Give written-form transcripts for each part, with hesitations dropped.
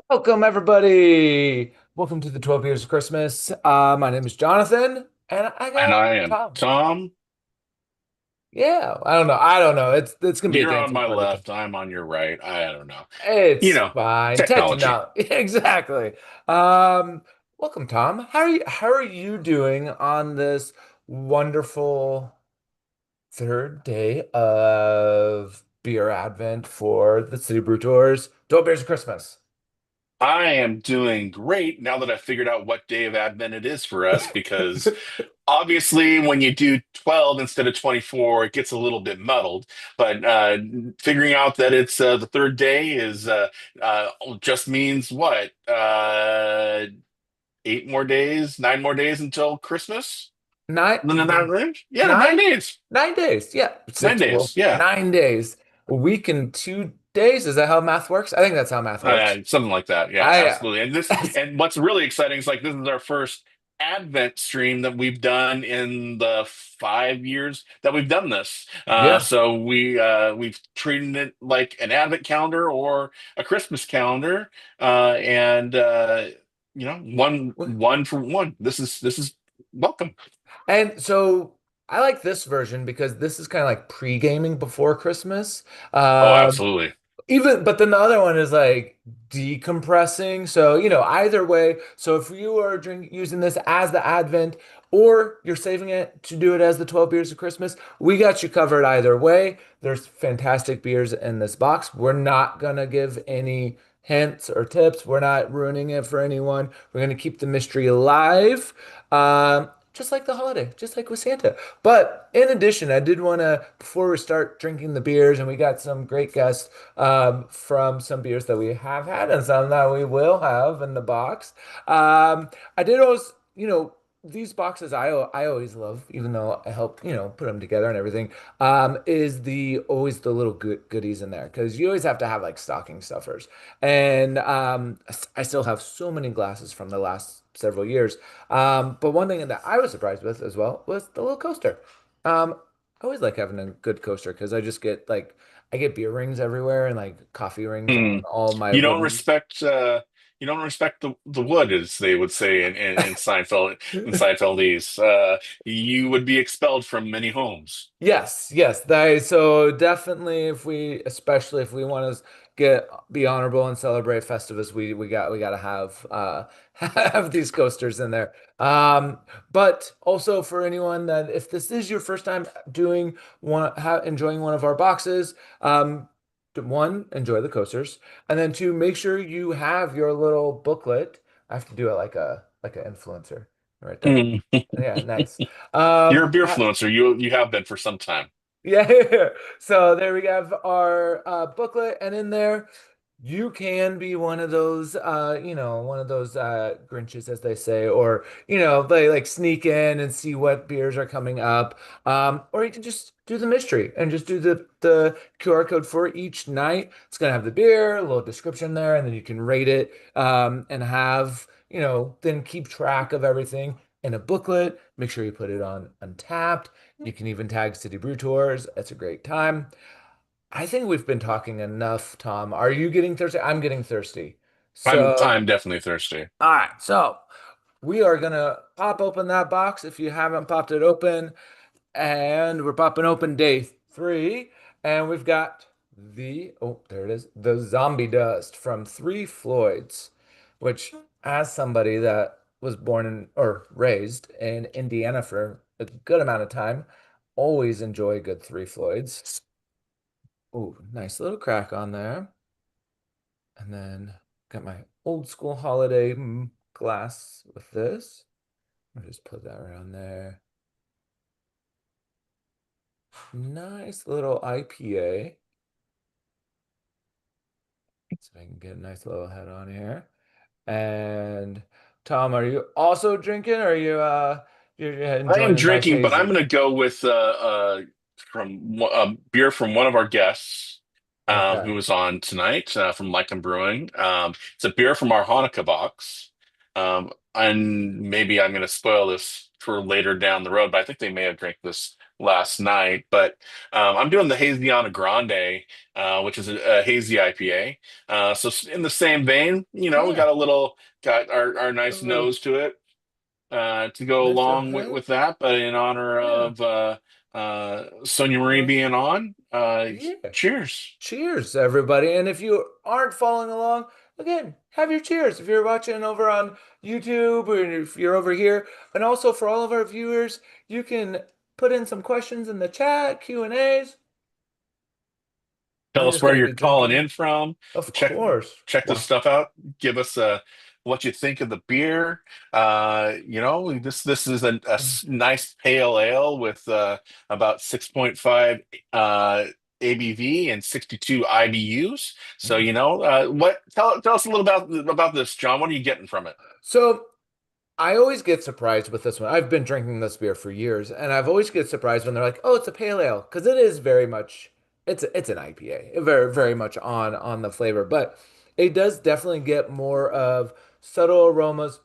Welcome, everybody. Welcome to the 12 Years of Christmas. My name is Jonathan, and I And got I am Tom. Tom. Yeah, I don't know. I don't know. It's gonna be a You're on dancing my party. left. I'm on your right. I don't know. You It's know, fine. technology. Techno. Exactly. Um, Welcome, Tom. How are you doing on this wonderful third day of beer advent for the City Brew Tours 12 Beers of Christmas? I am doing great now that I figured out what day of Advent it is for us because obviously when you do 12 instead of 24, it gets a little bit muddled. But figuring out that it's the third day is uh, just means what? 8 more days, 9 more days until Christmas? Nine. In that range? Yeah, 9 Nine? days. 9 days. Yeah. Nine Six. Well, days. Yeah. 9 days. A week and 2 days. Is that how math works? I think that's how math works. Something like that. Yeah, I absolutely. And what's really exciting is like this is our first Advent stream that we've done in the 5 years that we've done this. yeah. So we've treated it like an Advent calendar or a Christmas calendar, and one for one. This is welcome. And so I like this version because this is kind of like pre-gaming before Christmas. Oh, Um, absolutely. but then the other one is like decompressing. So, either way. So if you are using this as the Advent or you're saving it to do it as the 12 beers of Christmas, we got you covered either way. There's fantastic beers in this box. We're not gonna give any hints or tips. We're not ruining it for anyone. We're gonna keep the mystery alive. Just like the holiday, just like with Santa. But in addition, I did want to, before we start drinking the beers, and we got some great guests from some beers that we have had and some that we will have in the box. I did always, these boxes I always love, even though I help, put them together and everything, is the always the little goodies in there because you always have to have like stocking stuffers. And I still have so many glasses from the last several years. But one thing that I was surprised with as well was the little coaster. I always like having a good coaster because I get beer rings everywhere and like coffee rings Hmm. on all my You don't wooden. respect the wood, as they would say in Seinfeldese. You would be expelled from many homes. Yes, yes. So definitely especially if we want to be honorable and celebrate Festivus, we got to have have these coasters in there. But also for anyone that if this is your first time enjoying one of our boxes, one, enjoy the coasters, and then two, make sure you have your little booklet. I have to do it like an influencer right there. Mm. Yeah, nice. You're a beer Ha- influencer. You have been for some time. yeah. So there we have our booklet, and in there, you can be one of those Grinches, as they say, or they like sneak in and see what beers are coming up. Or you can just do the mystery and just do the QR code for each night. It's gonna have the beer, a little description there, and then you can rate it, and have, then keep track of everything in a booklet. Make sure you put it on Untapped. You can even tag City Brew Tours. It's a great time. I think we've been talking enough, Tom. Are you getting thirsty? I'm getting thirsty. So, I'm definitely thirsty. all right. So, we are gonna pop open that box if you haven't popped it open. And we're popping open day three. And we've got there it is, the Zombie Dust from Three Floyds, which, as somebody that was born or raised in Indiana for a good amount of time, always enjoy a good Three Floyds. Oh, nice little crack on there. And then got my old school holiday glass with this. I'll just put that around there. Nice little IPA. So I can get a nice little head on here. And Tom, are you also drinking or are you're I enjoying am a nice drinking, but I'm hazy? going to go with from a beer from one of our guests Okay. who was on tonight from Lycan Brewing. It's a beer from our Hanukkah box, and maybe I'm going to spoil this for later down the road. But I think they may have drank this last night. But I'm doing the Haziana Grande, which is a hazy IPA. In the same vein, we Yeah. got our A nice little nose to it to go nice along head. with that. But in honor Yeah. of Sonia Marie Uh, being on, yeah. cheers. Cheers, everybody. And if you aren't following along, again, have your cheers. If you're watching over on YouTube or if you're over here, and also for all of our viewers, you can put in some questions in the chat, Q&As. Tell I'm us just where going to you're be calling drinking. in from. Of Check course. check this Wow. stuff out. Give us what you think of the beer. This is nice pale ale with about 6.5 uh, ABV and 62 IBUs. So Mm. what? Tell us a little about this, John. What are you getting from it? So I always get surprised with this one. I've been drinking this beer for years, and I've always get surprised when they're like, "Oh, it's a pale ale," because it is very much it's an IPA, very very much on the flavor, but it does definitely get more of subtle aromas,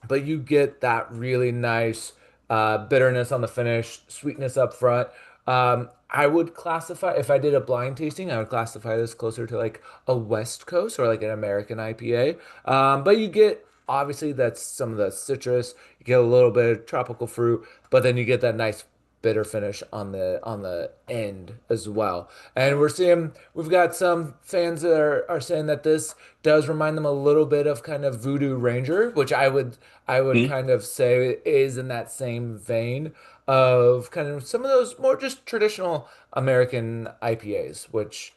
but you get that really nice bitterness on the finish, sweetness up front. I would classify, if I did a blind tasting, I would classify this closer to like a West Coast or like an American IPA. But you get, obviously, that's some of the citrus, you get a little bit of tropical fruit, but then you get that nice bitter finish on the end as well. And we've got some fans that are saying that this does remind them a little bit of kind of Voodoo Ranger, which I would Hmm? kind of say is in that same vein of kind of some of those more just traditional American IPAs, which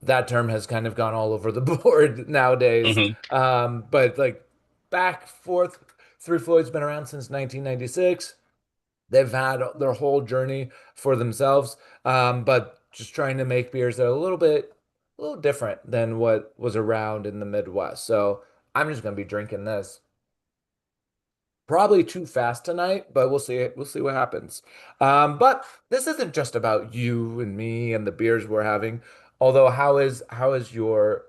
that term has kind of gone all over the board nowadays. Hmm. But like back forth, Three Floyd's been around since 1996. They've had their whole journey for themselves, but just trying to make beers that are a little different than what was around in the Midwest. So I'm just gonna be drinking this. Probably too fast tonight, but we'll see. We'll see what happens. But this isn't just about you and me and the beers we're having. Although, how is your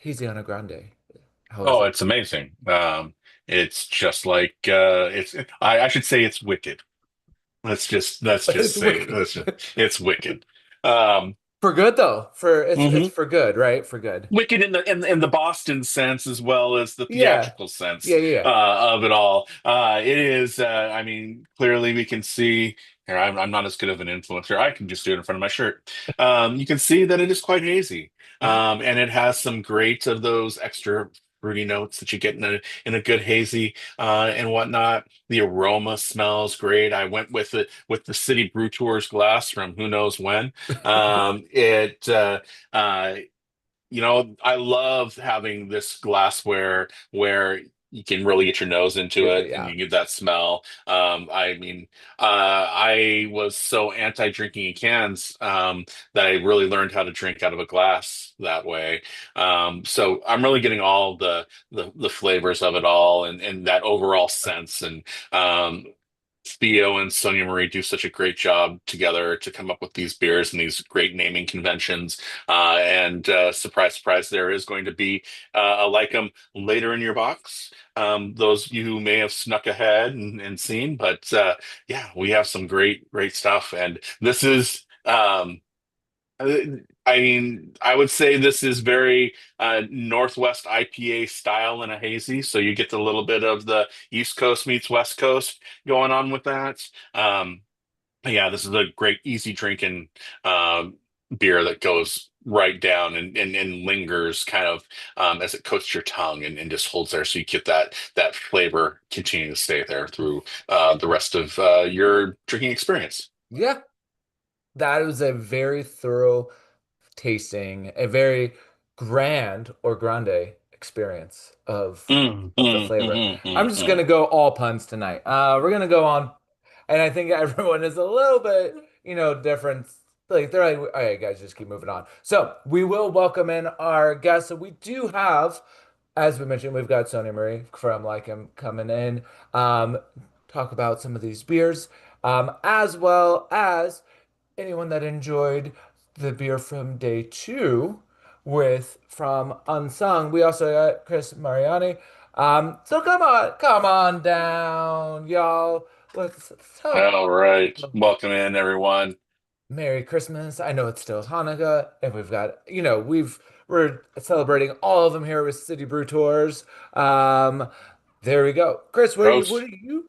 Haziana Grande? How is Oh, it? it's amazing. It's just like it's. I should say it's wicked. Let's just It's say wicked. it's wicked. Um, For good though. For it's mhm. for good, right? For good. Wicked in the Boston sense as well as the Yeah. theatrical sense Yeah, yeah, of it all. It is. I mean, clearly we can see. Here, I'm not as good of an influencer. I can just do it in front of my shirt. You can see that it is quite hazy, yeah. and it has some great of those extra fruity notes that you get in a good hazy and whatnot. The aroma smells great. I went with the City Brew Tours glass from who knows when. It. I love having this glassware where you can really get your nose into Yeah, it and yeah. you get that smell. I mean, I was so anti-drinking in cans that I really learned how to drink out of a glass that way. So I'm really getting all the flavors of it all and that overall sense. And um, Theo and Sonia Marie do such a great job together to come up with these beers and these great naming conventions. And surprise, surprise, there is going to be a Lycum later in your box. Those of you who may have snuck ahead and seen, but yeah, we have some great, great stuff. And this is. Uh, I mean, I would say this is very Northwest IPA style in a hazy. So you get a little bit of the East Coast meets West Coast going on with that. Yeah, this is a great easy drinking beer that goes right down and lingers kind of as it coats your tongue and just holds there. So you get that flavor continue to stay there through the rest of your drinking experience. Yeah. That was a very thorough tasting, a very grand or grande experience Mm, of the mm, flavor. mm, I'm mm, just mm. gonna go all puns tonight. We're gonna go on, and I think everyone is a little bit, different. Like they're like, all right, guys, just keep moving on. So we will welcome in our guests. So we do have, as we mentioned, we've got Sonia Marie from Like Him coming in, um, talk about some of these beers, as well as anyone that enjoyed the beer from day two with from Unsung. We also got Chris Mariani. So come on down, y'all. So, All right. Welcome in, everyone. Merry Christmas. I know it's still Hanukkah, and we've got, we're celebrating all of them here with City Brew Tours. Um, there we go. Chris, Prost.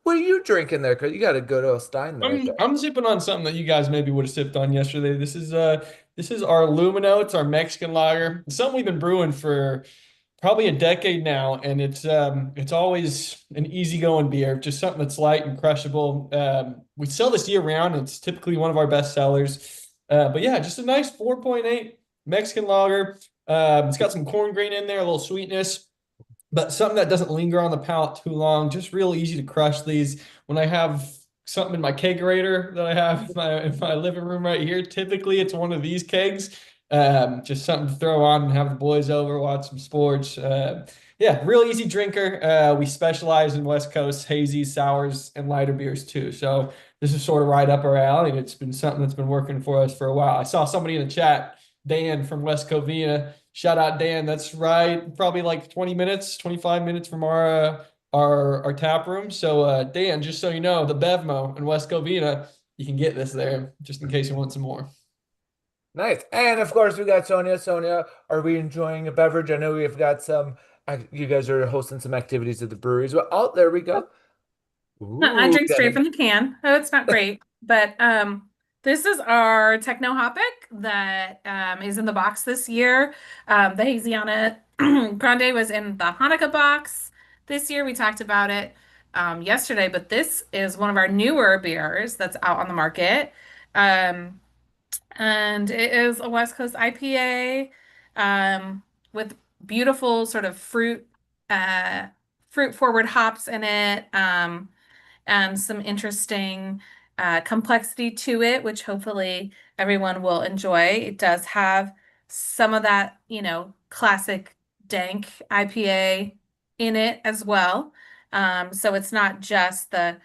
what are you drinking there? Chris, you got to go to a Stein right there. I'm sipping on something that you guys maybe would have sipped on yesterday. This is our Lumino. It's our Mexican lager. It's something we've been brewing for probably a decade now, and it's always an easygoing beer, just something that's light and crushable. We sell this year round. It's typically one of our best sellers. But yeah, just a nice 4.8 Mexican lager. It's got some corn grain in there, a little sweetness, but something that doesn't linger on the palate too long. Just real easy to crush these. When I have something in my kegerator that I have in my living room right here, typically it's one of these kegs. Just something to throw on and have the boys over, watch some sports. Yeah, real easy drinker. We specialize in West Coast hazy, sours, and lighter beers too. So this is sort of right up our alley, and it's been something that's been working for us for a while. I saw somebody in the chat, Dan from West Covina. Shout out Dan. That's right. Probably like 20 minutes, 25 minutes from our tap room. So Dan, just so you know, the Bevmo in West Covina, you can get this there just in case you want some more. Nice. And of course, we got Sonia. Sonia, are we enjoying a beverage? I know we've got some, you guys are hosting some activities at the breweries. Well, oh, there we go. I Ooh, drink got straight a from the can. Oh, it's not great. But this is our Techno Hopic that is in the box this year. The Haziana Grande was in the Hanukkah box this year. We talked about it yesterday, but this is one of our newer beers that's out on the market. Um, and it is a West Coast IPA with beautiful sort of fruit forward hops in it. And some interesting complexity to it, which hopefully everyone will enjoy. It does have some of that, classic dank IPA in it as well. So it's not just the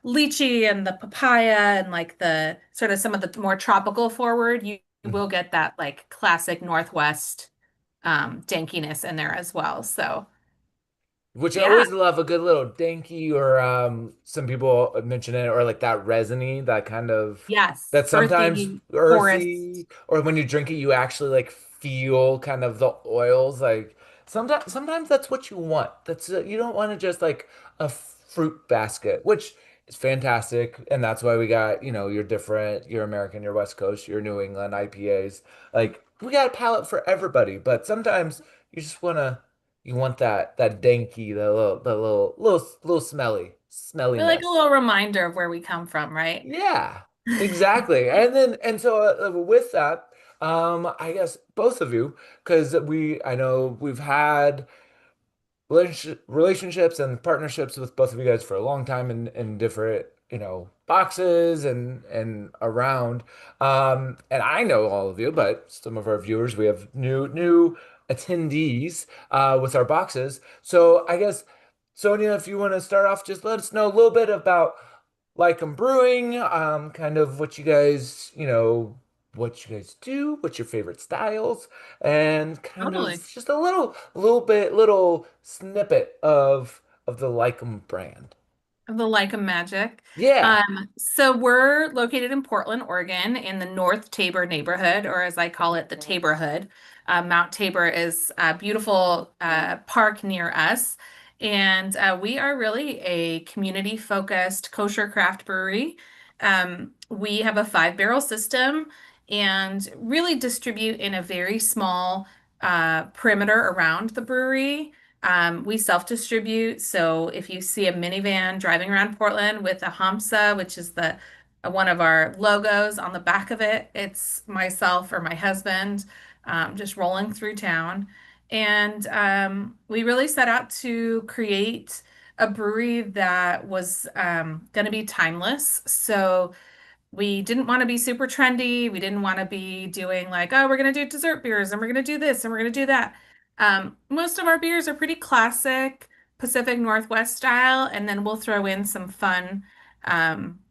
lychee and the papaya and like the sort of some of the more tropical forward. You will get that like classic Northwest dankiness in there as well. So Which I yeah, always love a good little danky or some people mention it or like that resiny, that kind of yes, that sometimes earthy forest. earthy or when you drink it you actually like feel kind of the oils like sometimes that's what you want. That's you don't want to just like a fruit basket, which is fantastic and that's why we got, your different, your American, your West Coast, your New England IPAs. Like we got a palette for everybody, but sometimes you just you want that danky, the little We like a smelliness. little reminder of where we come from, right? Yeah, exactly. And so with that, I guess both of you, because I know we've had relationships and partnerships with both of you guys for a long time in different, boxes and around. And I know all of you, but some of our viewers, we have new attendees with our boxes. So I guess Sonia, if you want to start off, just let us know a little bit about like I'm brewing, kind of what you guys do, what's your favorite styles, and kind of Totally. just a little snippet of the Lycum brand. Of the Leica Magic. Yeah. So we're located in Portland, Oregon, in the North Tabor neighborhood, or as I call it, the Taborhood. Mount Tabor is a beautiful park near us. And we are really a community-focused kosher craft brewery. We have a 5 barrel system and really distribute in a very small perimeter around the brewery. We self-distribute, so if you see a minivan driving around Portland with a Hamsa, which is the one of our logos on the back of it, it's myself or my husband just rolling through town. And we really set out to create a brewery that was going to be timeless. So we didn't want to be super trendy. We didn't want to be doing like, oh, we're going to do dessert beers and we're going to do this and we're going to do that. Most of our beers are pretty classic Pacific Northwest style, and then we'll throw in some fun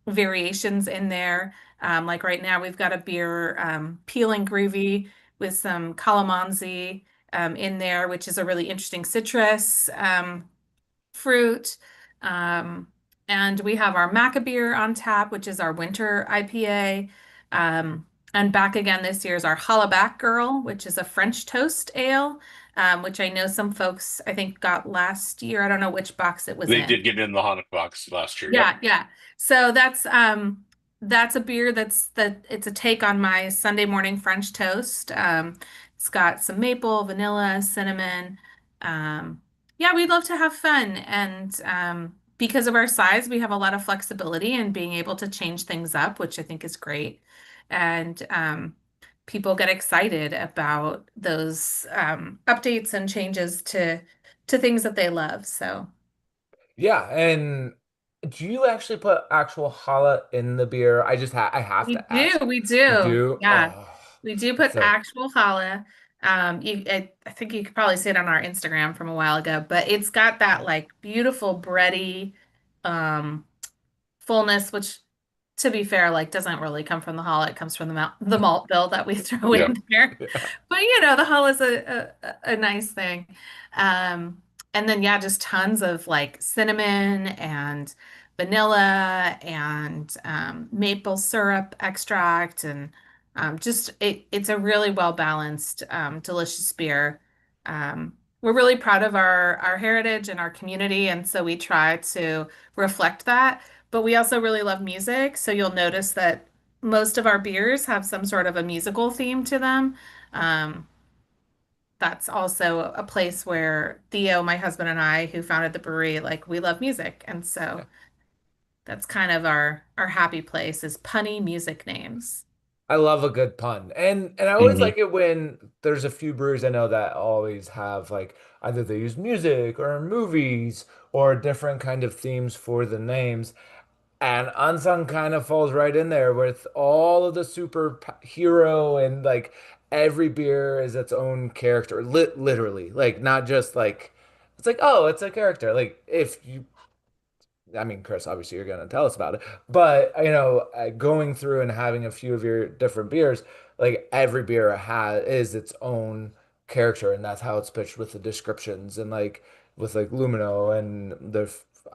variations in there. Like right now, we've got a beer, Peeling Groovy, with some calamansi in there, which is a really interesting citrus fruit. Um, And we have our Maca beer on tap, which is our winter IPA. Um, and back again this year is our Hollaback Girl, which is a French toast ale, which I know some folks I think got last year. I don't know which box it was They in. did get in the Hanukkah box last year. Yep. Yeah, yeah. So that's a beer it's a take on my Sunday morning French toast. It's got some maple, vanilla, cinnamon. Yeah, we'd love to have fun, and because of our size, we have a lot of flexibility in being able to change things up, which I think is great. And people get excited about those updates and changes to things that they love. So. Yeah, and do you actually put actual challah in the beer? I have We to do, ask. we You do. do? Yeah. Oh, We do put so actual challah. I think you could probably see it on our Instagram from a while ago, but it's got that like beautiful bready um fullness, which to be fair, like doesn't really come from the challah. It comes from the malt bill that we throw Yeah. in there. yeah. But the hull is a nice thing. Um, and then yeah, just tons of like cinnamon and vanilla and maple syrup extract and just it's a really well balanced, delicious beer. We're really proud of our heritage and our community, and so we try to reflect that. But we also really love music, so you'll notice that most of our beers have some sort of a musical theme to them. Um, that's also a place where Theo, my husband, and I, who founded the brewery, like we love music. And so that's kind of our happy place is punny music names. I love a good pun. And I always Mhm. like it when there's a few breweries I know that always have like either they use music or movies or different kind of themes for the names. And Unsung kind of falls right in there with all of the superhero and like every beer is its own character, literally. Like not just like it's like, oh, it's a character. Like if you I mean, Chris, obviously you're going to tell us about it, but going through and having a few of your different beers, like every beer has is its own character, and that's how it's pitched with the descriptions and like with like Lumino and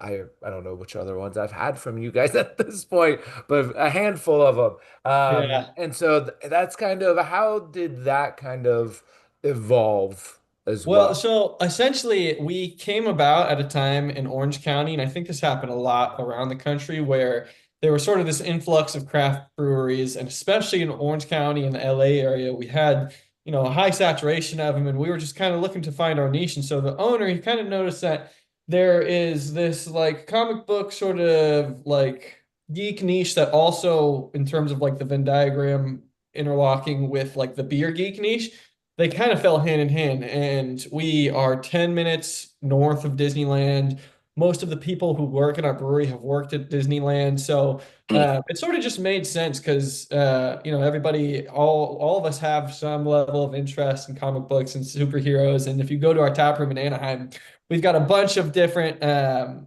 I don't know which other ones I've had from you guys at this point, but a handful of them. Yeah. And so that's kind of how did that kind of evolve as Well, well? so essentially, we came about at a time in Orange County, and I think this happened a lot around the country where there was sort of this influx of craft breweries, and especially in Orange County and the LA area, we had, a high saturation of them, and we were just kind of looking to find our niche. And so the owner, he kind of noticed that there is this like comic book sort of like geek niche that also, in terms of like the Venn diagram interlocking with like the beer geek niche, they kind of fell hand in hand. And we are 10 minutes north of Disneyland. Most of the people who work in our brewery have worked at Disneyland. So it sort of just made sense because, everybody, all of us have some level of interest in comic books and superheroes. And if you go to our tap room in Anaheim, we've got a bunch of different,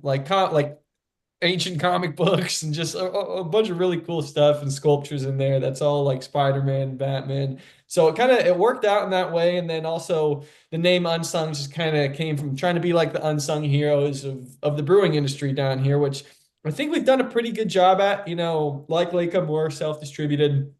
like ancient comic books and just a bunch of really cool stuff and sculptures in there. That's all like Spider-Man, Batman. So it worked out in that way. And then also the name Unsung just kind of came from trying to be like the unsung heroes of the brewing industry down here, which I think we've done a pretty good job at. Like Lakem, we're self-distributed.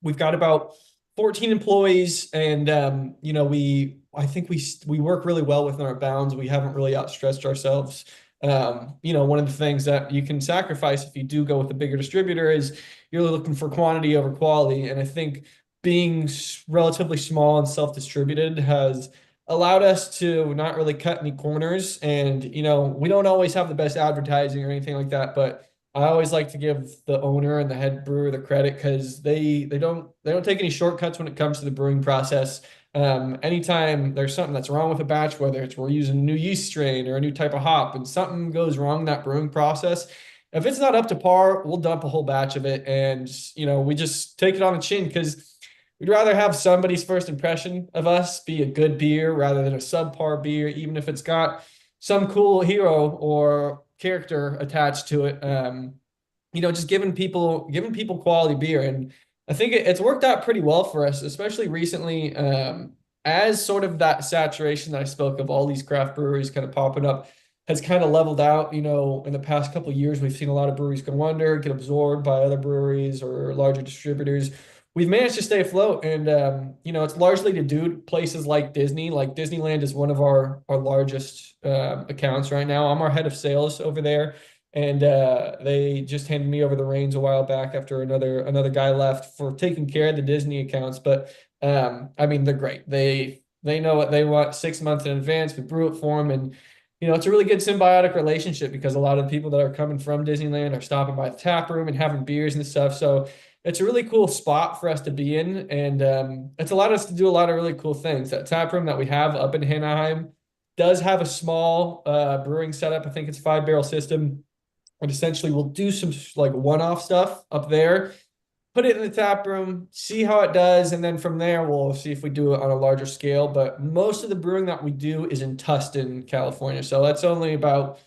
We've got about 14 employees, and I think we work really well within our bounds. We haven't really outstretched ourselves. One of the things that you can sacrifice if you do go with a bigger distributor is you're looking for quantity over quality. And I think being relatively small and self-distributed has allowed us to not really cut any corners. And, we don't always have the best advertising or anything like that, but I always like to give the owner and the head brewer the credit because they don't take any shortcuts when it comes to the brewing process. Anytime there's something that's wrong with a batch, whether it's we're using a new yeast strain or a new type of hop, and something goes wrong in that brewing process, if it's not up to par, we'll dump a whole batch of it, and we just take it on the chin because we'd rather have somebody's first impression of us be a good beer rather than a subpar beer, even if it's got some cool hero or character attached to it. Just giving people quality beer. And I think it's worked out pretty well for us, especially recently, as sort of that saturation that I spoke of, all these craft breweries kind of popping up. has kind of leveled out. In the past couple of years, we've seen a lot of breweries go under, get absorbed by other breweries or larger distributors. We've managed to stay afloat, and it's largely to do places like Disney. Like Disneyland is one of our largest accounts right now. I'm our head of sales over there, and they just handed me over the reins a while back after another guy left for taking care of the Disney accounts. But I mean, they're great. They know what they want 6 months in advance. We brew it for them, and it's a really good symbiotic relationship because a lot of the people that are coming from Disneyland are stopping by the tap room and having beers and stuff. So it's a really cool spot for us to be in, and it's allowed us to do a lot of really cool things. That tap room that we have up in Anaheim does have a small brewing setup. I think it's a 5-barrel system. And essentially, we'll do some like one-off stuff up there, put it in the tap room, see how it does, and then from there we'll see if we do it on a larger scale. But most of the brewing that we do is in Tustin, California. So that's only about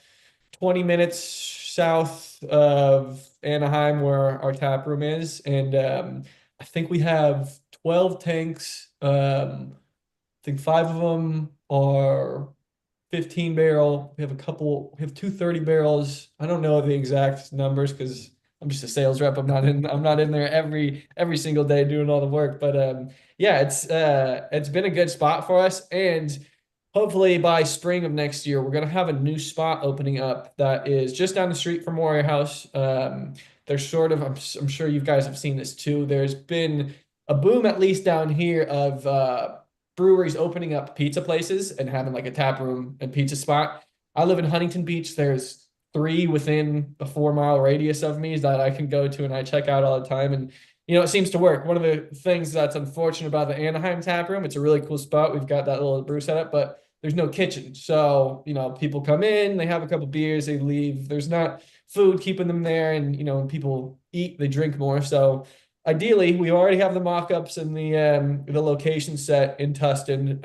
20 minutes south of Anaheim where our tap room is. And I think we have 12 tanks. I think 5 of them are 15 barrel. We have two 30 barrels. I don't know the exact numbers because I'm just a sales rep. I'm not in there every single day doing all the work. But yeah, it's been a good spot for us. And hopefully by spring of next year, we're gonna have a new spot opening up that is just down the street from Warrior House. There's sort of, I'm sure you guys have seen this too. There's been a boom, at least down here, of breweries opening up pizza places and having like a tap room and pizza spot. I live in Huntington Beach. There's 3 within a 4-mile radius of me that I can go to and I check out all the time. And it seems to work. One of the things that's unfortunate about the Anaheim tap room, it's a really cool spot. We've got that little brew setup, but there's no kitchen. So, people come in, they have a couple beers, they leave. There's not food keeping them there. And, when people eat, they drink more. So ideally, we already have the mock-ups and the location set in Tustin.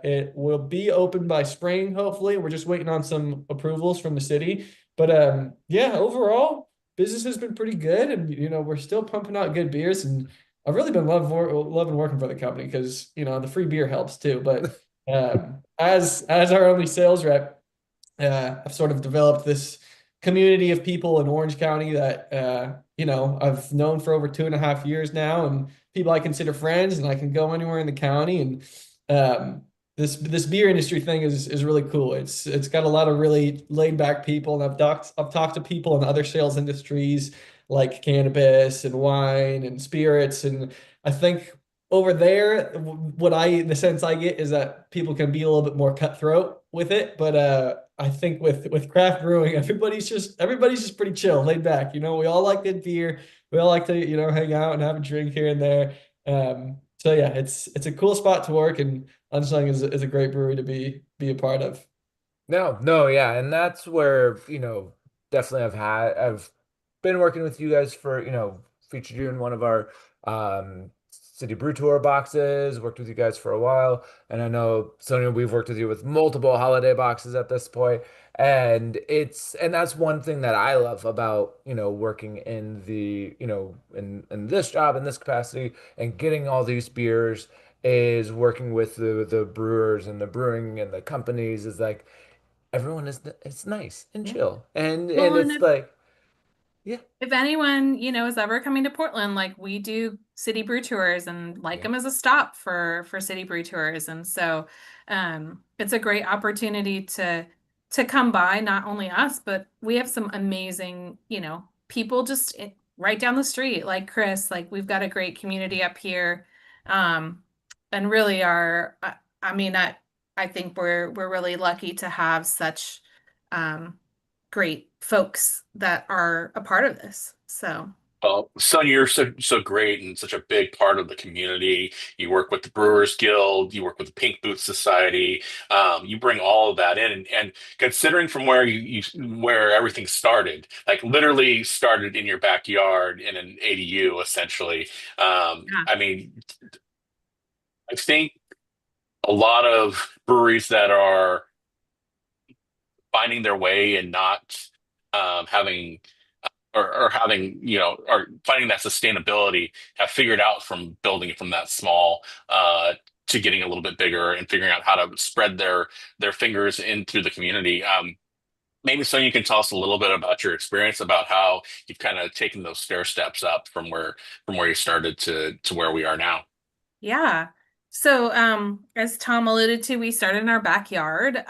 It will be open by spring, hopefully. We're just waiting on some approvals from the city. But yeah, overall, business has been pretty good, and we're still pumping out good beers. And I've really been loving working for the company because the free beer helps too. But as our only sales rep, I've sort of developed this community of people in Orange County that I've known for over 2.5 years now, and people I consider friends, and I can go anywhere in the county. And this beer industry thing is really cool. It's got a lot of really laid back people, and I've talked to people in other sales industries like cannabis and wine and spirits, and I think over there, the sense I get is that people can be a little bit more cutthroat with it. But I think with craft brewing, everybody's just pretty chill, laid back. We all like good beer. We all like to hang out and have a drink here and there. So yeah, it's a cool spot to work, and Unslung is a great brewery to be a part of. No, yeah, and that's where, definitely I've been working with you guys for, featured you in one of our City Brew Tour boxes, worked with you guys for a while, and I know Sonia, we've worked with you with multiple holiday boxes at this point, and that's one thing that I love about, working in the, in this job, in this capacity, and getting all these beers is working with the brewers and the brewing and the companies is like everyone is it's nice and Yeah. chill and Well, and it's like yeah, if anyone, is ever coming to Portland, like we do city brew tours and like yeah, them as a stop for city brew tours. And so it's a great opportunity to come by, not only us, but we have some amazing, people just right down the street, like Chris, like we've got a great community up here. Um and really I mean, I think we're really lucky to have such um great folks that are a part of this. So, Well, Sonia, you're so great and such a big part of the community. You work with the Brewers Guild, you work with the Pink Boots Society. You bring all of that in, and considering from where where everything started, like literally started in your backyard in an ADU, essentially. yeah. I mean, I think a lot of breweries that are finding their way and not having or having or finding that sustainability have figured out from building it from that small to getting a little bit bigger and figuring out how to spread their fingers in through the community. Maybe so you can tell us a little bit about your experience, about how you've kind of taken those stair steps up from where you started to where we are now. Yeah. So, as Tom alluded to, we started in our backyard.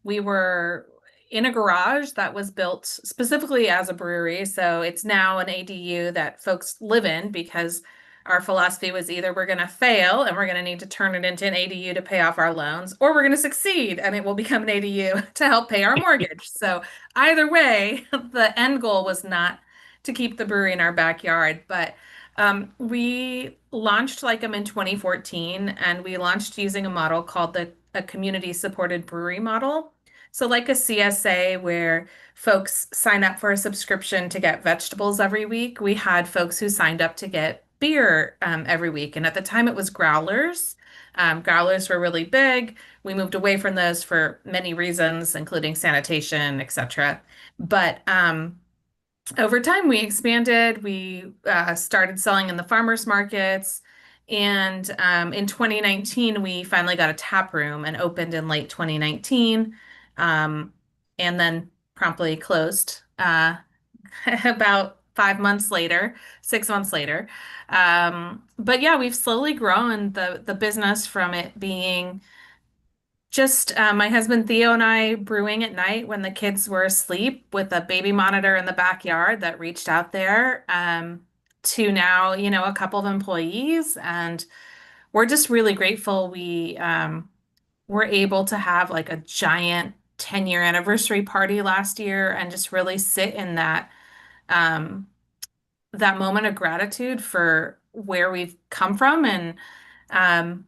We were in a garage that was built specifically as a brewery. So it's now an ADU that folks live in because our philosophy was either we're going to fail and we're going to need to turn it into an ADU to pay off our loans, or we're going to succeed and it will become an ADU to help pay our mortgage. So either way, the end goal was not to keep the brewery in our backyard, but we launched Lycum in 2014, and we launched using a model called the a community supported brewery model. So like a CSA where folks sign up for a subscription to get vegetables every week, we had folks who signed up to get beer every week. And at the time it was growlers. Growlers were really big. We moved away from those for many reasons, including sanitation, etc. But over time, we expanded. We started selling in the farmers markets. And in 2019, we finally got a tap room and opened in late 2019, and then promptly closed about 5 months later, 6 months later. But yeah, we've slowly grown the business from it being just my husband Theo and I brewing at night when the kids were asleep with a baby monitor in the backyard that reached out there, to now, a couple of employees. And we're just really grateful we were able to have like a giant 10-year anniversary party last year and just really sit in um, that moment of gratitude for where we've come from and, um,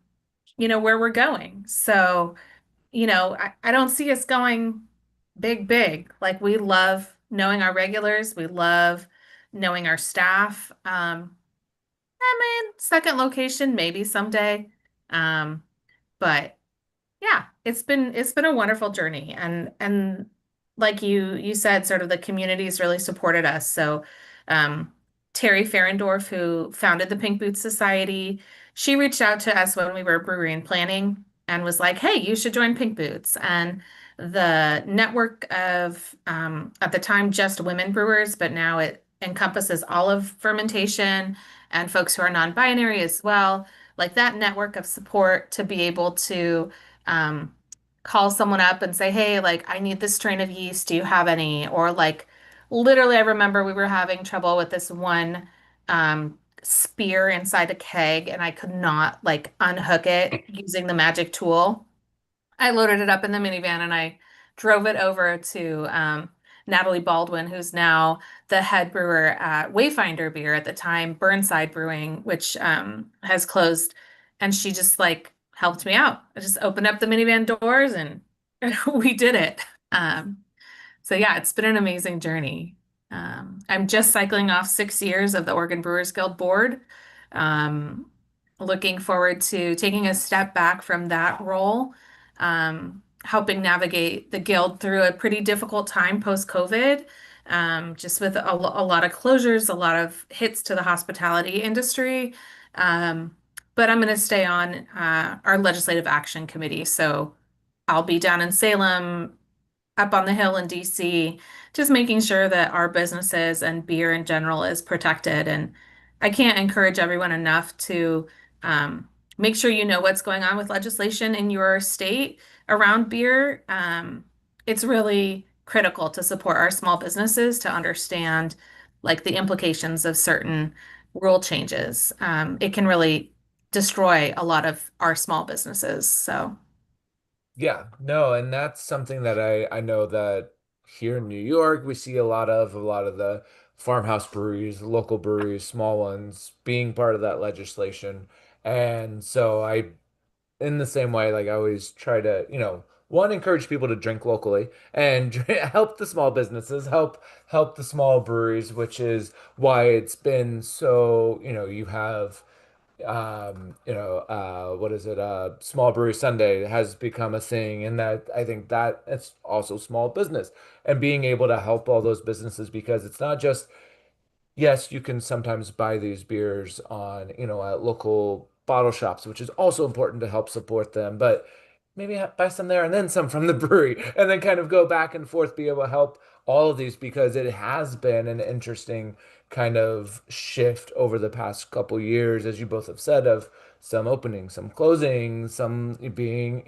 where we're going. So I don't see us going big, big. Like we love knowing our regulars. We love knowing our staff. I mean, second location, maybe someday. Um, but yeah, it's been a wonderful journey. And like you said, sort of the community's really supported us. So um Terry Ferendorf, who founded the Pink Boots Society, she reached out to us when we were brewery and planning and was like, hey, you should join Pink Boots. And the network of at the time just women brewers, but now it encompasses all of fermentation and folks who are non-binary as well. Like that network of support to be able to um, call someone up and say, hey, like, I need this strain of yeast. Do you have any? Or like, literally, I remember we were having trouble with this one spear inside a keg, and I could not like unhook it using the magic tool. I loaded it up in the minivan and I drove it over to Natalie Baldwin, who's now the head brewer at Wayfinder Beer at the time, Burnside Brewing, which has closed. And she just like helped me out. I just opened up the minivan doors and we did it. Um, so yeah, it's been an amazing journey. I'm just cycling off 6 years of the Oregon Brewers Guild board. Um, Looking forward to taking a step back from that role, helping navigate the guild through a pretty difficult time post-COVID, just with a lot of closures, a lot of hits to the hospitality industry. Um, but I'm going to stay on our legislative action committee. So I'll be down in Salem, up on the Hill in DC, just making sure that our businesses and beer in general is protected. And I can't encourage everyone enough to make sure you know what's going on with legislation in your state around beer. It's really critical to support our small businesses to understand like the implications of certain rule changes. It can really destroy a lot of our small businesses. So. Yeah, no, and that's something that I know that here in New York we see a lot of the farmhouse breweries, local breweries, small ones being part of that legislation. And so I in the same way, like I always try to, one, encourage people to drink locally and help the small businesses, help the small breweries, which is why it's been so, you have what is it? Small Brewery Sunday has become a thing, and that I think that it's also small business and being able to help all those businesses because it's not just, yes, you can sometimes buy these beers on, at local bottle shops, which is also important to help support them, but maybe buy some there and then some from the brewery, and then kind of go back and forth, be able to help all of these because it has been an interesting kind of shift over the past couple years, as you both have said, of some opening, some closing, some being,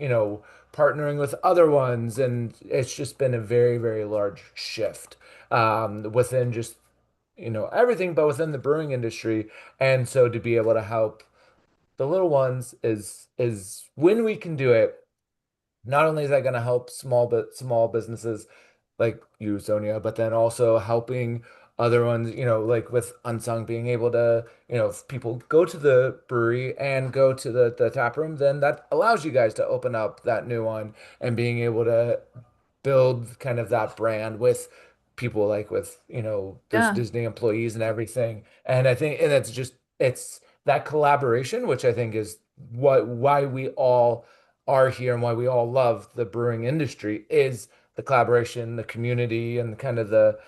partnering with other ones. And it's just been a very, very large shift within just, everything, but within the brewing industry. And so to be able to help the little ones is when we can do it, not only is that going to help small businesses like you, Sonia, but then also helping other ones, like with Unsung being able to, if people go to the brewery and go to the tap room, then that allows you guys to open up that new one and being able to build kind of that brand with people like with, those Yeah. Disney employees and everything. And I think, and it's that collaboration, which I think is why we all are here and why we all love the brewing industry is the collaboration, the community, and kind of the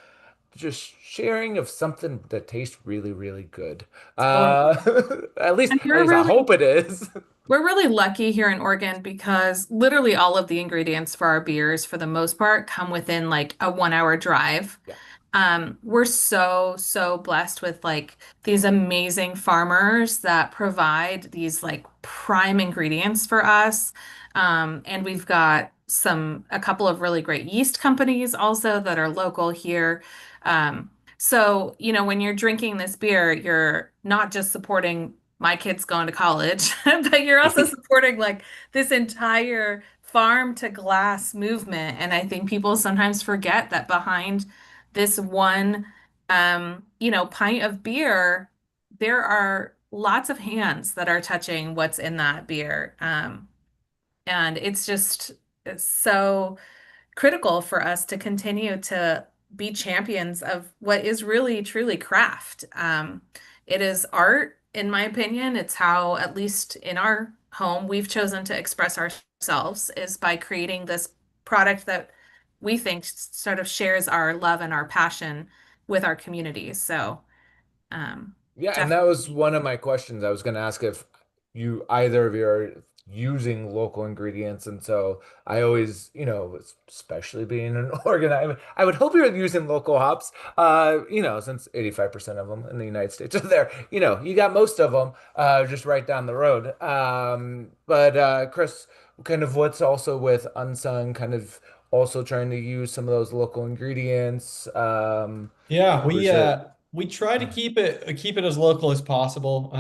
just sharing of something that tastes really, really good. Uh, Totally. at least, And at least I hope it is. we're really lucky here in Oregon because literally all of the ingredients for our beers, for the most part, come within like a 1 hour drive. Yeah. We're so blessed with like these amazing farmers that provide these like prime ingredients for us. And we've got a couple of really great yeast companies also that are local here. So, when you're drinking this beer, you're not just supporting my kids going to college, but you're also supporting like this entire farm to glass movement. And I think people sometimes forget that behind this one, pint of beer, there are lots of hands that are touching what's in that beer. And it's so critical for us to continue to be champions of what is really truly craft. It is art, in my opinion. It's how, at least in our home, we've chosen to express ourselves is by creating this product that we think sort of shares our love and our passion with our community. So, Yeah, and that was definitely. one of my questions. I was going to ask if either of you are using local ingredients. And so I always, especially being an Oregon, I would hope you're using local hops, since 85% of them in the United States are there. You got most of them just right down the road. But Chris, kind of what's also with Unsung, kind of also trying to use some of those local ingredients. Yeah, Or is it? we try to keep it as local as possible.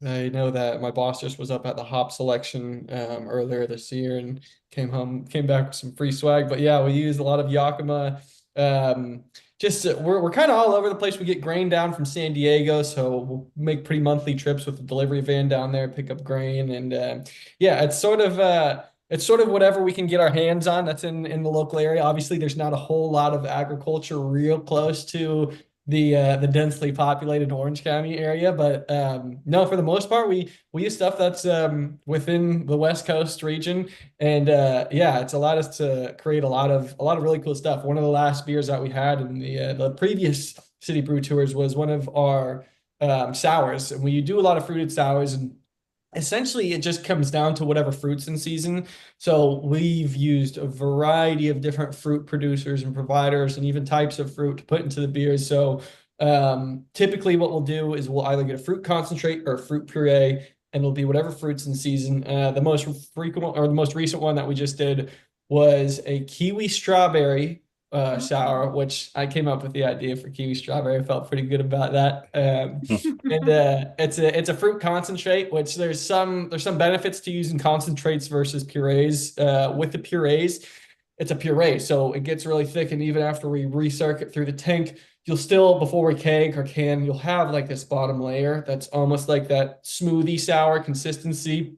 I know that my boss just was up at the hop selection earlier this year and came back with some free swag. But yeah, we use a lot of Yakima. Just we're kind of all over the place. We get grain down from San Diego, so we'll make pretty monthly trips with the delivery van down there, pick up grain, and yeah, it's sort of whatever we can get our hands on that's in the local area. Obviously, there's not a whole lot of agriculture real close to the densely populated Orange County area, but no, for the most part, we use stuff that's within the West Coast region, and yeah, it's allowed us to create a lot of really cool stuff. One of the last beers that we had in the previous City Brew Tours was one of our sours, and we do a lot of fruited sours and essentially it just comes down to whatever fruits in season. So we've used a variety of different fruit producers and providers and even types of fruit to put into the beers. So typically what we'll do is we'll either get a fruit concentrate or a fruit puree, and it'll be whatever fruits in season. The most frequent or the most recent one that we just did was a kiwi strawberry sour, which I came up with the idea for kiwi strawberry. I felt pretty good about that. And it's a fruit concentrate, which there's some benefits to using concentrates versus purees. With the purees, it's a puree, so it gets really thick, and even after we recircuit through the tank, you'll still before we keg or can, you'll have like this bottom layer that's almost like that smoothie sour consistency.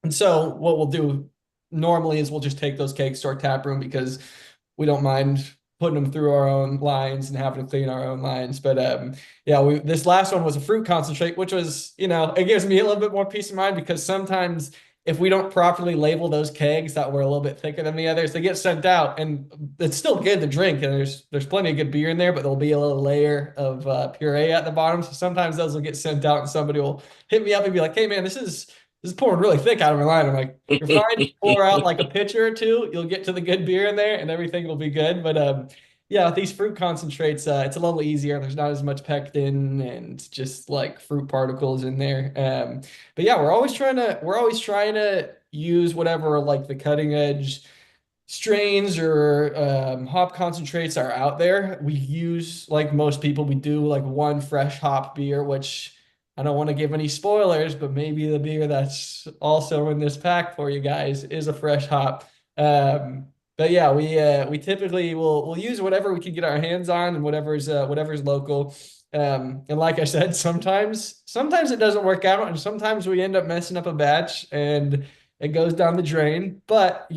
And so what we'll do normally is we'll just take those cakes to our tap room because we don't mind putting them through our own lines and having to clean our own lines. But yeah, this last one was a fruit concentrate, which was, it gives me a little bit more peace of mind because sometimes if we don't properly label those kegs that were a little bit thicker than the others, they get sent out and it's still good to drink. And there's plenty of good beer in there, but there'll be a little layer of puree at the bottom. So sometimes those will get sent out and somebody will hit me up and be like, hey man, this is this is pouring really thick out of my line. I'm like, you're fine. Pour out like a pitcher or two. You'll get to the good beer in there, and everything will be good. But yeah, with these fruit concentrates, it's a little easier. There's not as much pectin and just like fruit particles in there. But yeah, we're always trying to use whatever like the cutting edge strains or hop concentrates are out there. We use, like most people, we do like one fresh hop beer, which I don't want to give any spoilers, but maybe the beer that's also in this pack for you guys is a fresh hop. But yeah, we typically we'll use whatever we can get our hands on and whatever's local. And like I said, sometimes it doesn't work out, and sometimes we end up messing up a batch and it goes down the drain. But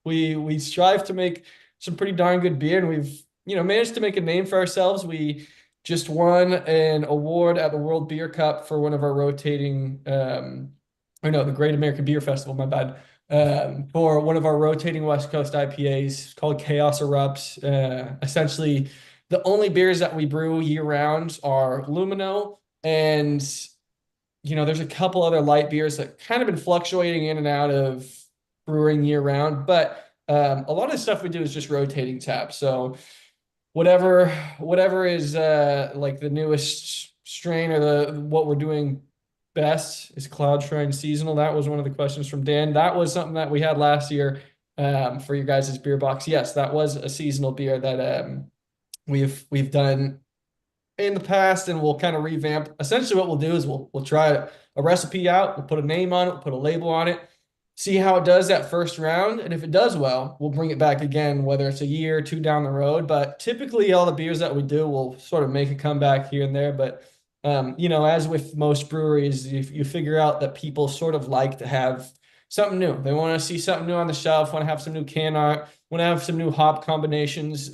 we strive to make some pretty darn good beer, and we've managed to make a name for ourselves. We just won an award at the World Beer Cup for one of our rotating, or no, the Great American Beer Festival, my bad, for one of our rotating West Coast IPAs called Chaos Erupts. Essentially, the only beers that we brew year round are Lumino, and there's a couple other light beers that kind of been fluctuating in and out of brewing year round, but a lot of the stuff we do is just rotating tap. So whatever is like the newest strain or what we're doing best is Cloud Shrine seasonal. That was one of the questions from Dan. That was something that we had last year for your guys' beer box. Yes, that was a seasonal beer that we've done in the past, and we'll kind of revamp. Essentially what we'll do is we'll try a recipe out, we'll put a name on it, we'll put a label on it, see how it does that first round, and if it does well, we'll bring it back again, whether it's a year or two down the road. But typically all the beers that we do will sort of make a comeback here and there. But as with most breweries, you figure out that people sort of like to have something new. They want to see something new on the shelf, want to have some new can art, want to have some new hop combinations.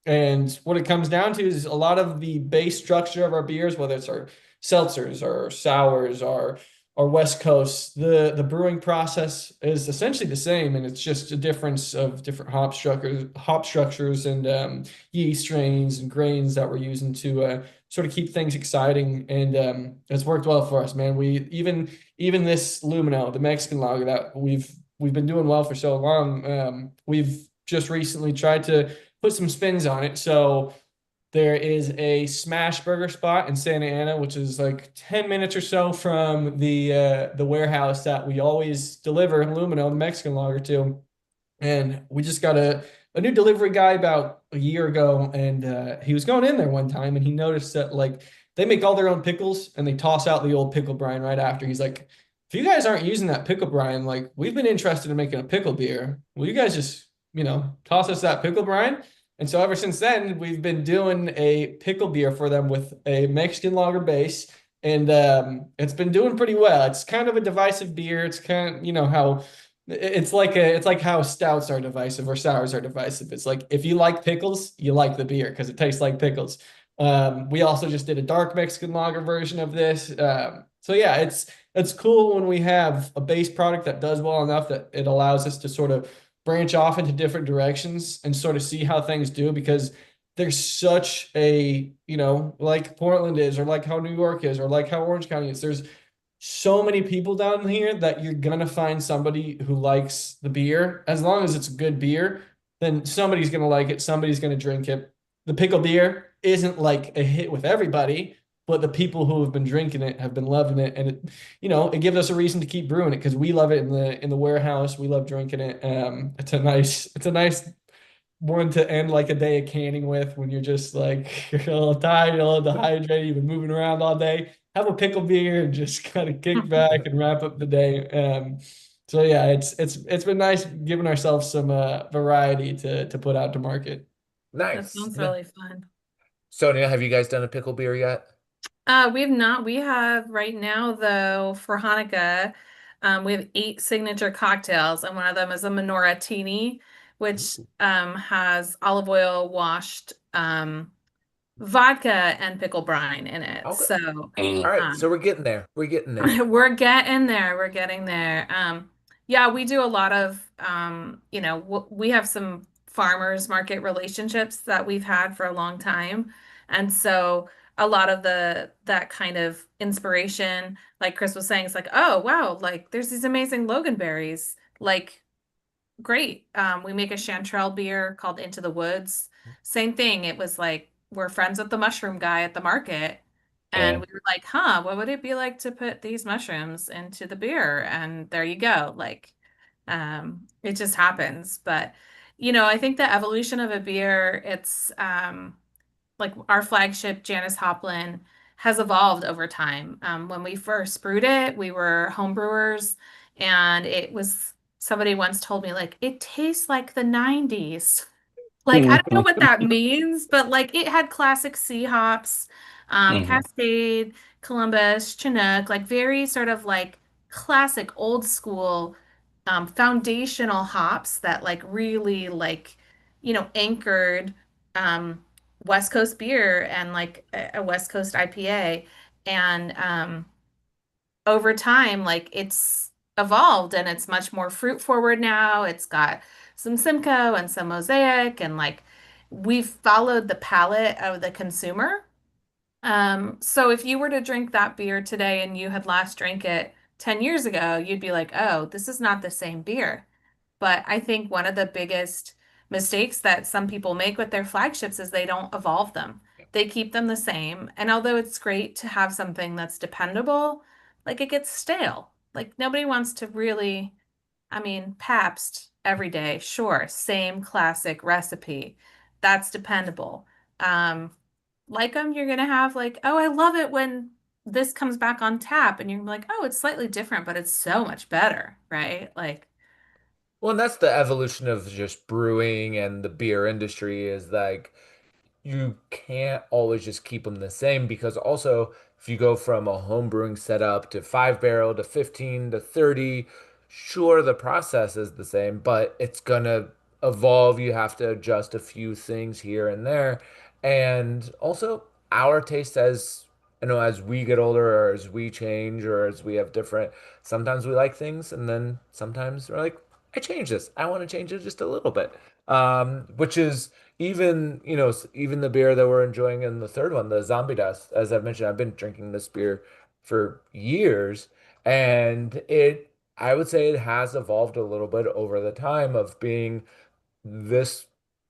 And what it comes down to is a lot of the base structure of our beers, whether it's our seltzers or sours or West Coast, the brewing process is essentially the same, and it's just a difference of different hop structures, and yeast strains and grains that we're using to sort of keep things exciting. And it's worked well for us, man. We even this Lumino, the Mexican lager that we've been doing well for so long. We've just recently tried to put some spins on it. So there is a smash burger spot in Santa Ana, which is like 10 minutes or so from the warehouse that we always deliver Lumino, the Mexican lager, to. And we just got a new delivery guy about a year ago, and he was going in there one time, and he noticed that like they make all their own pickles, and they toss out the old pickle brine right after. He's like, if you guys aren't using that pickle brine, like we've been interested in making a pickle beer. Will you guys just toss us that pickle brine? And so ever since then, we've been doing a pickle beer for them with a Mexican lager base, and it's been doing pretty well. It's kind of a divisive beer. It's kind of, how it's like how stouts are divisive or sours are divisive. It's like if you like pickles, you like the beer because it tastes like pickles. We also just did a dark Mexican lager version of this. So yeah, it's cool when we have a base product that does well enough that it allows us to sort of branch off into different directions and sort of see how things do, because there's such a, like Portland is, or like how New York is, or like how Orange County is. There's so many people down here that you're going to find somebody who likes the beer. As long as it's a good beer, then somebody's going to like it. Somebody's going to drink it. The pickle beer isn't like a hit with everybody, but the people who have been drinking it have been loving it, and it gives us a reason to keep brewing it because we love it in the warehouse. We love drinking it. It's a nice one to end like a day of canning with when you're just like you're a little tired, a little dehydrated, you've been moving around all day. Have a pickle beer and just kind of kick back and wrap up the day. So yeah, it's been nice giving ourselves some variety to put out to market. That Nice. sounds really fun. Sonia, have you guys done a pickle beer yet? We have not. We have right now, though, for Hanukkah, we have 8 signature cocktails, and one of them is a menorah tini, which has olive oil washed vodka and pickle brine in it. Okay. So All right, so we're getting there. We're getting there. we're getting there. We're getting there. Yeah, we do a lot of we have some farmers market relationships that we've had for a long time. And so a lot of that kind of inspiration, like Chris was saying, it's like, oh wow, like there's these amazing Loganberries. Like great. We make a chanterelle beer called Into the Woods. Same thing. It was like we're friends with the mushroom guy at the market. And Yeah. we were like, huh, what would it be like to put these mushrooms into the beer? And there you go. Like, it just happens. But, I think the evolution of a beer, it's like our flagship, Janice Hoplin, has evolved over time. When we first brewed it, we were home brewers, and it was somebody once told me, like, it tastes like the 90s. Like, I don't know what that means, but like it had classic C hops, Mhm. Cascade, Columbus, Chinook, like very sort of like classic old school foundational hops that like really like, anchored um West Coast beer and like a West Coast IPA. And over time, like it's evolved and it's much more fruit forward now. It's got some Simcoe and some Mosaic, and like we've followed the palate of the consumer. So if you were to drink that beer today and you had last drank it 10 years ago, you'd be like, oh, this is not the same beer. But I think one of the biggest mistakes that some people make with their flagships is they don't evolve them. They keep them the same. And although it's great to have something that's dependable, like it gets stale. Like nobody wants to really, I mean, Pabst every day, sure, same classic recipe. That's dependable. Um, like them, you're gonna have like, oh, I love it when this comes back on tap, and you're like, oh, it's slightly different, but it's so much better, right? Like, Well, and that's the evolution of just brewing and the beer industry is like you can't always just keep them the same because also if you go from a home brewing setup to 5 barrel to 15 to 30, sure the process is the same, but it's gonna evolve. You have to adjust a few things here and there. And also our taste as we get older or as we change or as we have different, sometimes we like things and then sometimes we're like, I change this. I want to change it just a little bit. Which is even, even the beer that we're enjoying in the third one, the Zombie Dust, as I've mentioned, I've been drinking this beer for years, and I would say it has evolved a little bit over the time of being this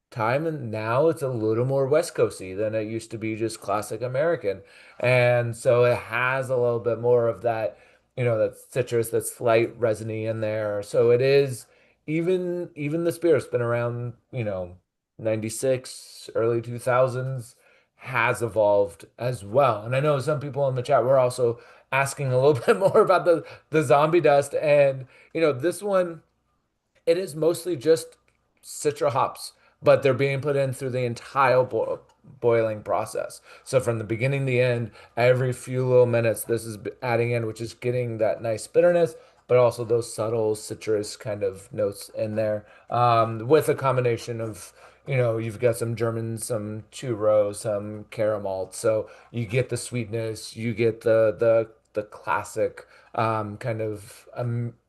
time, and now it's a little more West Coasty than it used to be just classic American. And so it has a little bit more of that, that citrus, that slight resiny in there. So it is even the spirit's been around, 96, early 2000s, has evolved as well. And I know some people in the chat were also asking a little bit more about the zombie dust. And this one it is mostly just citra hops, but they're being put in through the entire boiling process. So from the beginning to the end, every few little minutes, this is adding in, which is getting that nice bitterness, but also those subtle citrus kind of notes in there, with a combination of, you've got some German, some churro, some caramel. So you get the sweetness, you get the classic kind of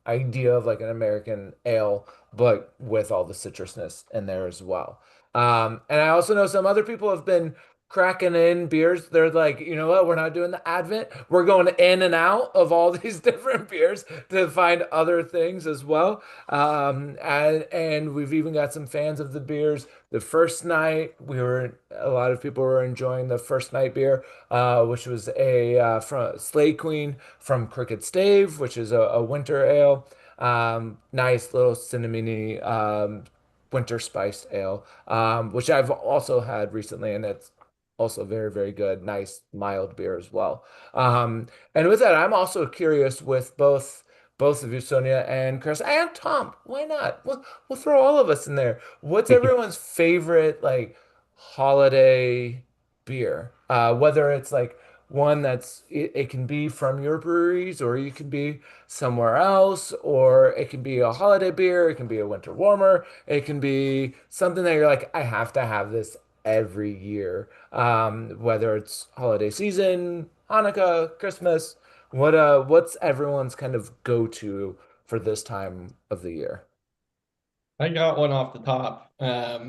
idea of like an American ale, but with all the citrusness in there as well. And I also know some other people have been cracking in beers. They're like, you know what? We're not doing the Advent. We're going in and out of all these different beers to find other things as well. And we've even got some fans of the beers. The first night, a lot of people were enjoying the first night beer, which was a from Slay Queen from Crooked Stave, which is a winter ale. Nice little cinnamony winter spiced ale, which I've also had recently, and it's also very, very good. Nice mild beer as well. And with that, I'm also curious with both of you, Sonia and Chris, and Tom. Why not? We'll throw all of us in there. What's everyone's favorite like holiday beer? Whether it's like one it can be from your breweries or you can be somewhere else, or it can be a holiday beer, it can be a winter warmer, it can be something that you're like, I have to have this every year. Whether it's holiday season, Hanukkah, Christmas, what's everyone's kind of go-to for this time of the year? I got one off the top.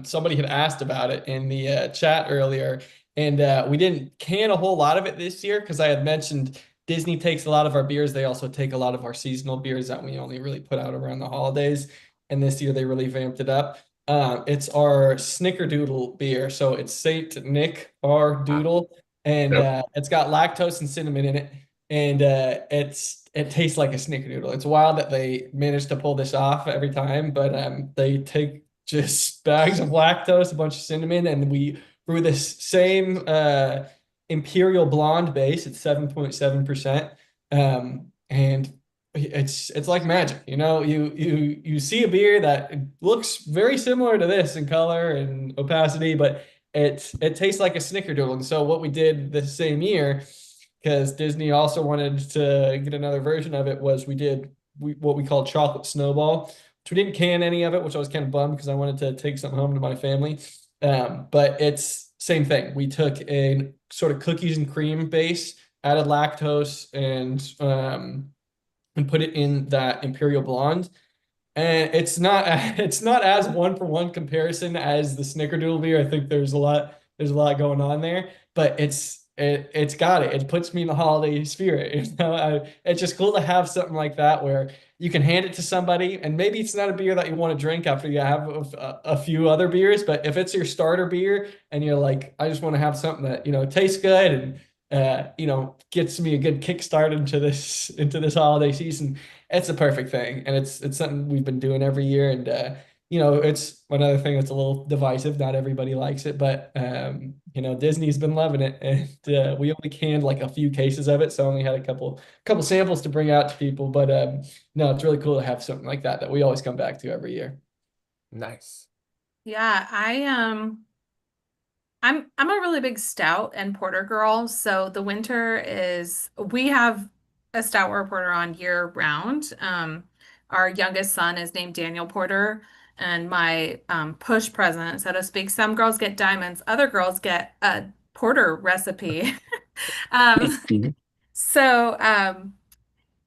Somebody had asked about it in the chat earlier, And we didn't can a whole lot of it this year because I had mentioned Disney takes a lot of our beers. They also take a lot of our seasonal beers that we only really put out around the holidays. And this year they really vamped it up. It's our Snickerdoodle beer. So it's Saint Nick our Ah, Doodle, and Yep. it's got lactose and cinnamon in it, and it tastes like a Snickerdoodle. It's wild that they managed to pull this off every time, but they take just bags of lactose, a bunch of cinnamon, and we brew this same Imperial Blonde base. It's 7.7%. And it's like magic, you know. You see a beer that looks very similar to this in color and opacity, but it tastes like a Snickerdoodle. And so what we did the same year, because Disney also wanted to get another version of it, was what we called chocolate snowball, which we didn't can any of it, which I was kind of bummed because I wanted to take something home to my family. But it's same thing. We took a sort of cookies and cream base, added lactose, and put it in that Imperial Blonde. And it's not as one for one comparison as the Snickerdoodle beer. I think there's a lot going on there, but it's got it. It puts me in the holiday spirit. You know, it's just cool to have something like that where you can hand it to somebody, and maybe it's not a beer that you want to drink after you have a few other beers, but if it's your starter beer and you're like, I just want to have something that, you know, tastes good and you know, gets me a good kickstart into this holiday season. It's a perfect thing, and it's something we've been doing every year. And you know, it's another thing that's a little divisive. Not everybody likes it, but you know, Disney's been loving it, and we only canned like a few cases of it, so I only had a couple samples to bring out to people. But no, it's really cool to have something like that we always come back to every year. nice. Yeah, I'm a really big stout and porter girl. So the winter is we have a stout reporter on year round. Our youngest son is named Daniel Porter, and my push present, so to speak. Some girls get diamonds, other girls get a porter recipe. Um, so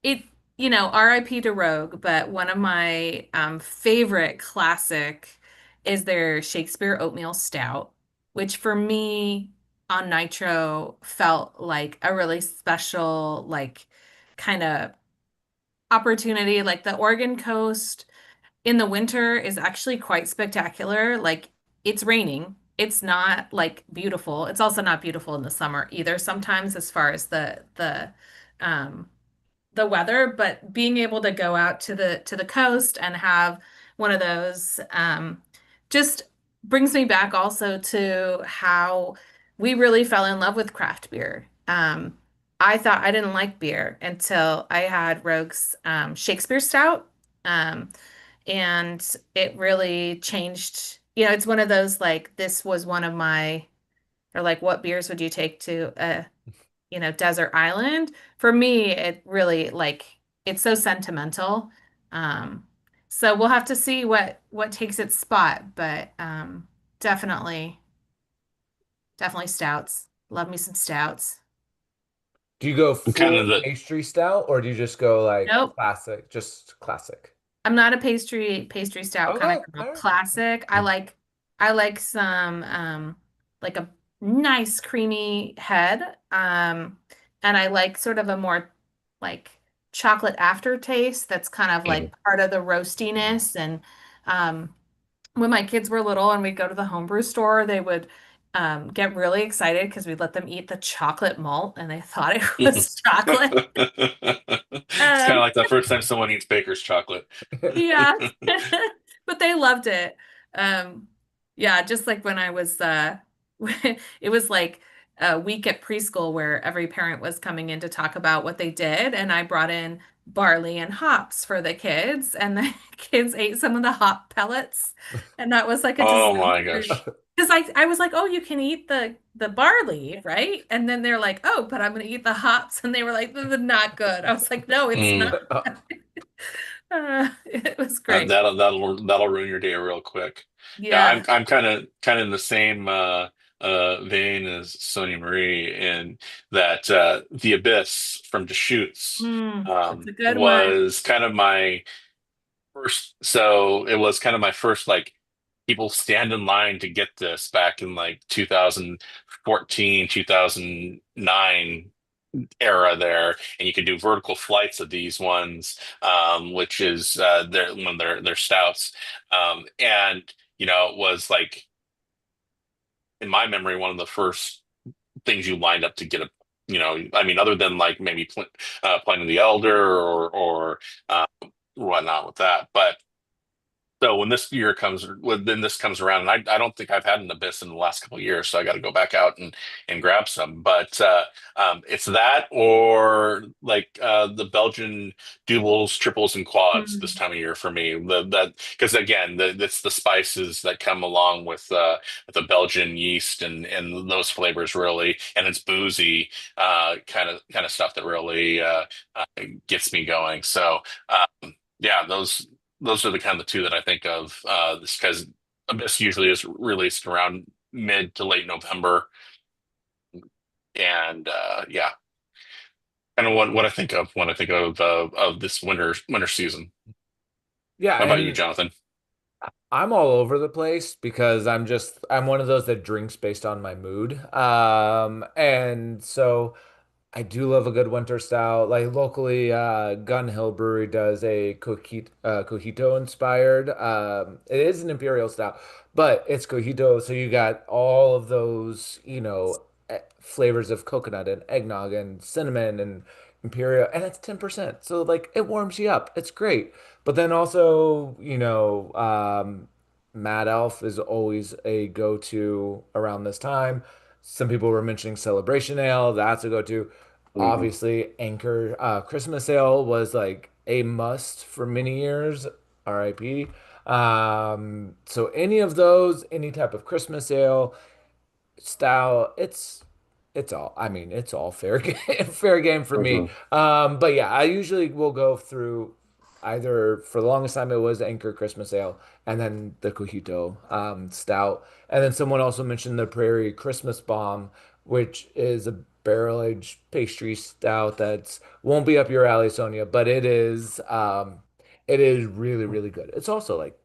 it, you know, RIP to Rogue, but one of my favorite classic is their Shakespeare Oatmeal Stout, which for me on Nitro felt like a really special, like kind of opportunity. Like the Oregon coast in the winter is actually quite spectacular. Like it's raining. It's not like beautiful. It's also not beautiful in the summer either sometimes as far as um the weather, but being able to go out to the coast and have one of those just brings me back also to how we really fell in love with craft beer. I thought I didn't like beer until I had Rogue's Shakespeare Stout. Um, and it really changed. You know, it's one of those like this was one of my or like what beers would you take to you know, desert island. For me, it really like it's so sentimental. Um, so we'll have to see what takes its spot, but definitely definitely stouts. Love me some stouts. Do you go Kind full of the pastry stout or do you just go like Nope. classic, just classic? I'm not a pastry stout kind of Okay, girl. all right. Classic. I like some like a nice creamy head. And I like sort of a more like chocolate aftertaste that's kind of like part of the roastiness. And um when my kids were little and we'd go to the homebrew store, they would get really excited because we'd let them eat the chocolate malt and they thought it was chocolate. It's kind of Um, like the first time someone eats Baker's chocolate. Yeah. But they loved it. Um, yeah, just like when I was it was like a week at preschool where every parent was coming in to talk about what they did, and I brought in barley and hops for the kids, and the kids ate some of the hop pellets, and that was like a Oh my disaster. gosh. Because I was like, oh, you can eat the barley, right? And then they're like, oh, but I'm gonna eat the hops, and they were like, this is not good. I was like, no, it's Mm, not. It was that, great. that'll ruin your day real quick. Yeah, Yeah. I'm kind of in the same vein as Sonia Marie in that The Abyss from Deschutes That's a good one. was kind of my first. So it was kind of my first like people stand in line to get this back in like 2005 2014, 2009 era there, and you could do vertical flights of these ones, which is their one of their stouts, and it was like in my memory one of the first things you lined up to get a I mean, other than like maybe Pliny the Elder or uh, whatnot with that, but so when then this comes around, and I don't think I've had an Abyss in the last couple of years, so I got to go back out and grab some. But it's that or like the Belgian doubles, triples, and quads this Mm. time of year for me. That because again, it's the spices that come along with the Belgian yeast and those flavors really, and it's boozy kind of stuff that really gets me going. So. Yeah, those are the kind of the two that I think of. This because Abyss usually is released around mid to late November, and yeah, kind of what I think of when I think of this winter season. Yeah, How about you, and Jonathan? I'm all over the place because I'm one of those that drinks based on my mood. And so I do love a good winter stout. Like locally, Gun Hill Brewery does a Cojito inspired. It is an imperial stout, but it's Cojito, so you got all of those, flavors of coconut and eggnog and cinnamon and imperial, and it's 10%. So like it warms you up. It's great. But then also, Mad Elf is always a go-to around this time. Some people were mentioning Celebration Ale. That's a go-to. Mhm. Obviously, Anchor Christmas Ale was like a must for many years. RIP. So any of those, any type of Christmas ale, style, I mean, it's all fair game, fair game for me. Mhm. But yeah, I usually will go through either for the longest time it was Anchor Christmas Ale and then the Cojito stout. And then someone also mentioned the Prairie Christmas Bomb, which is a barrel-aged pastry stout that's won't be up your alley, Sonia, but it is really, really good. It's also like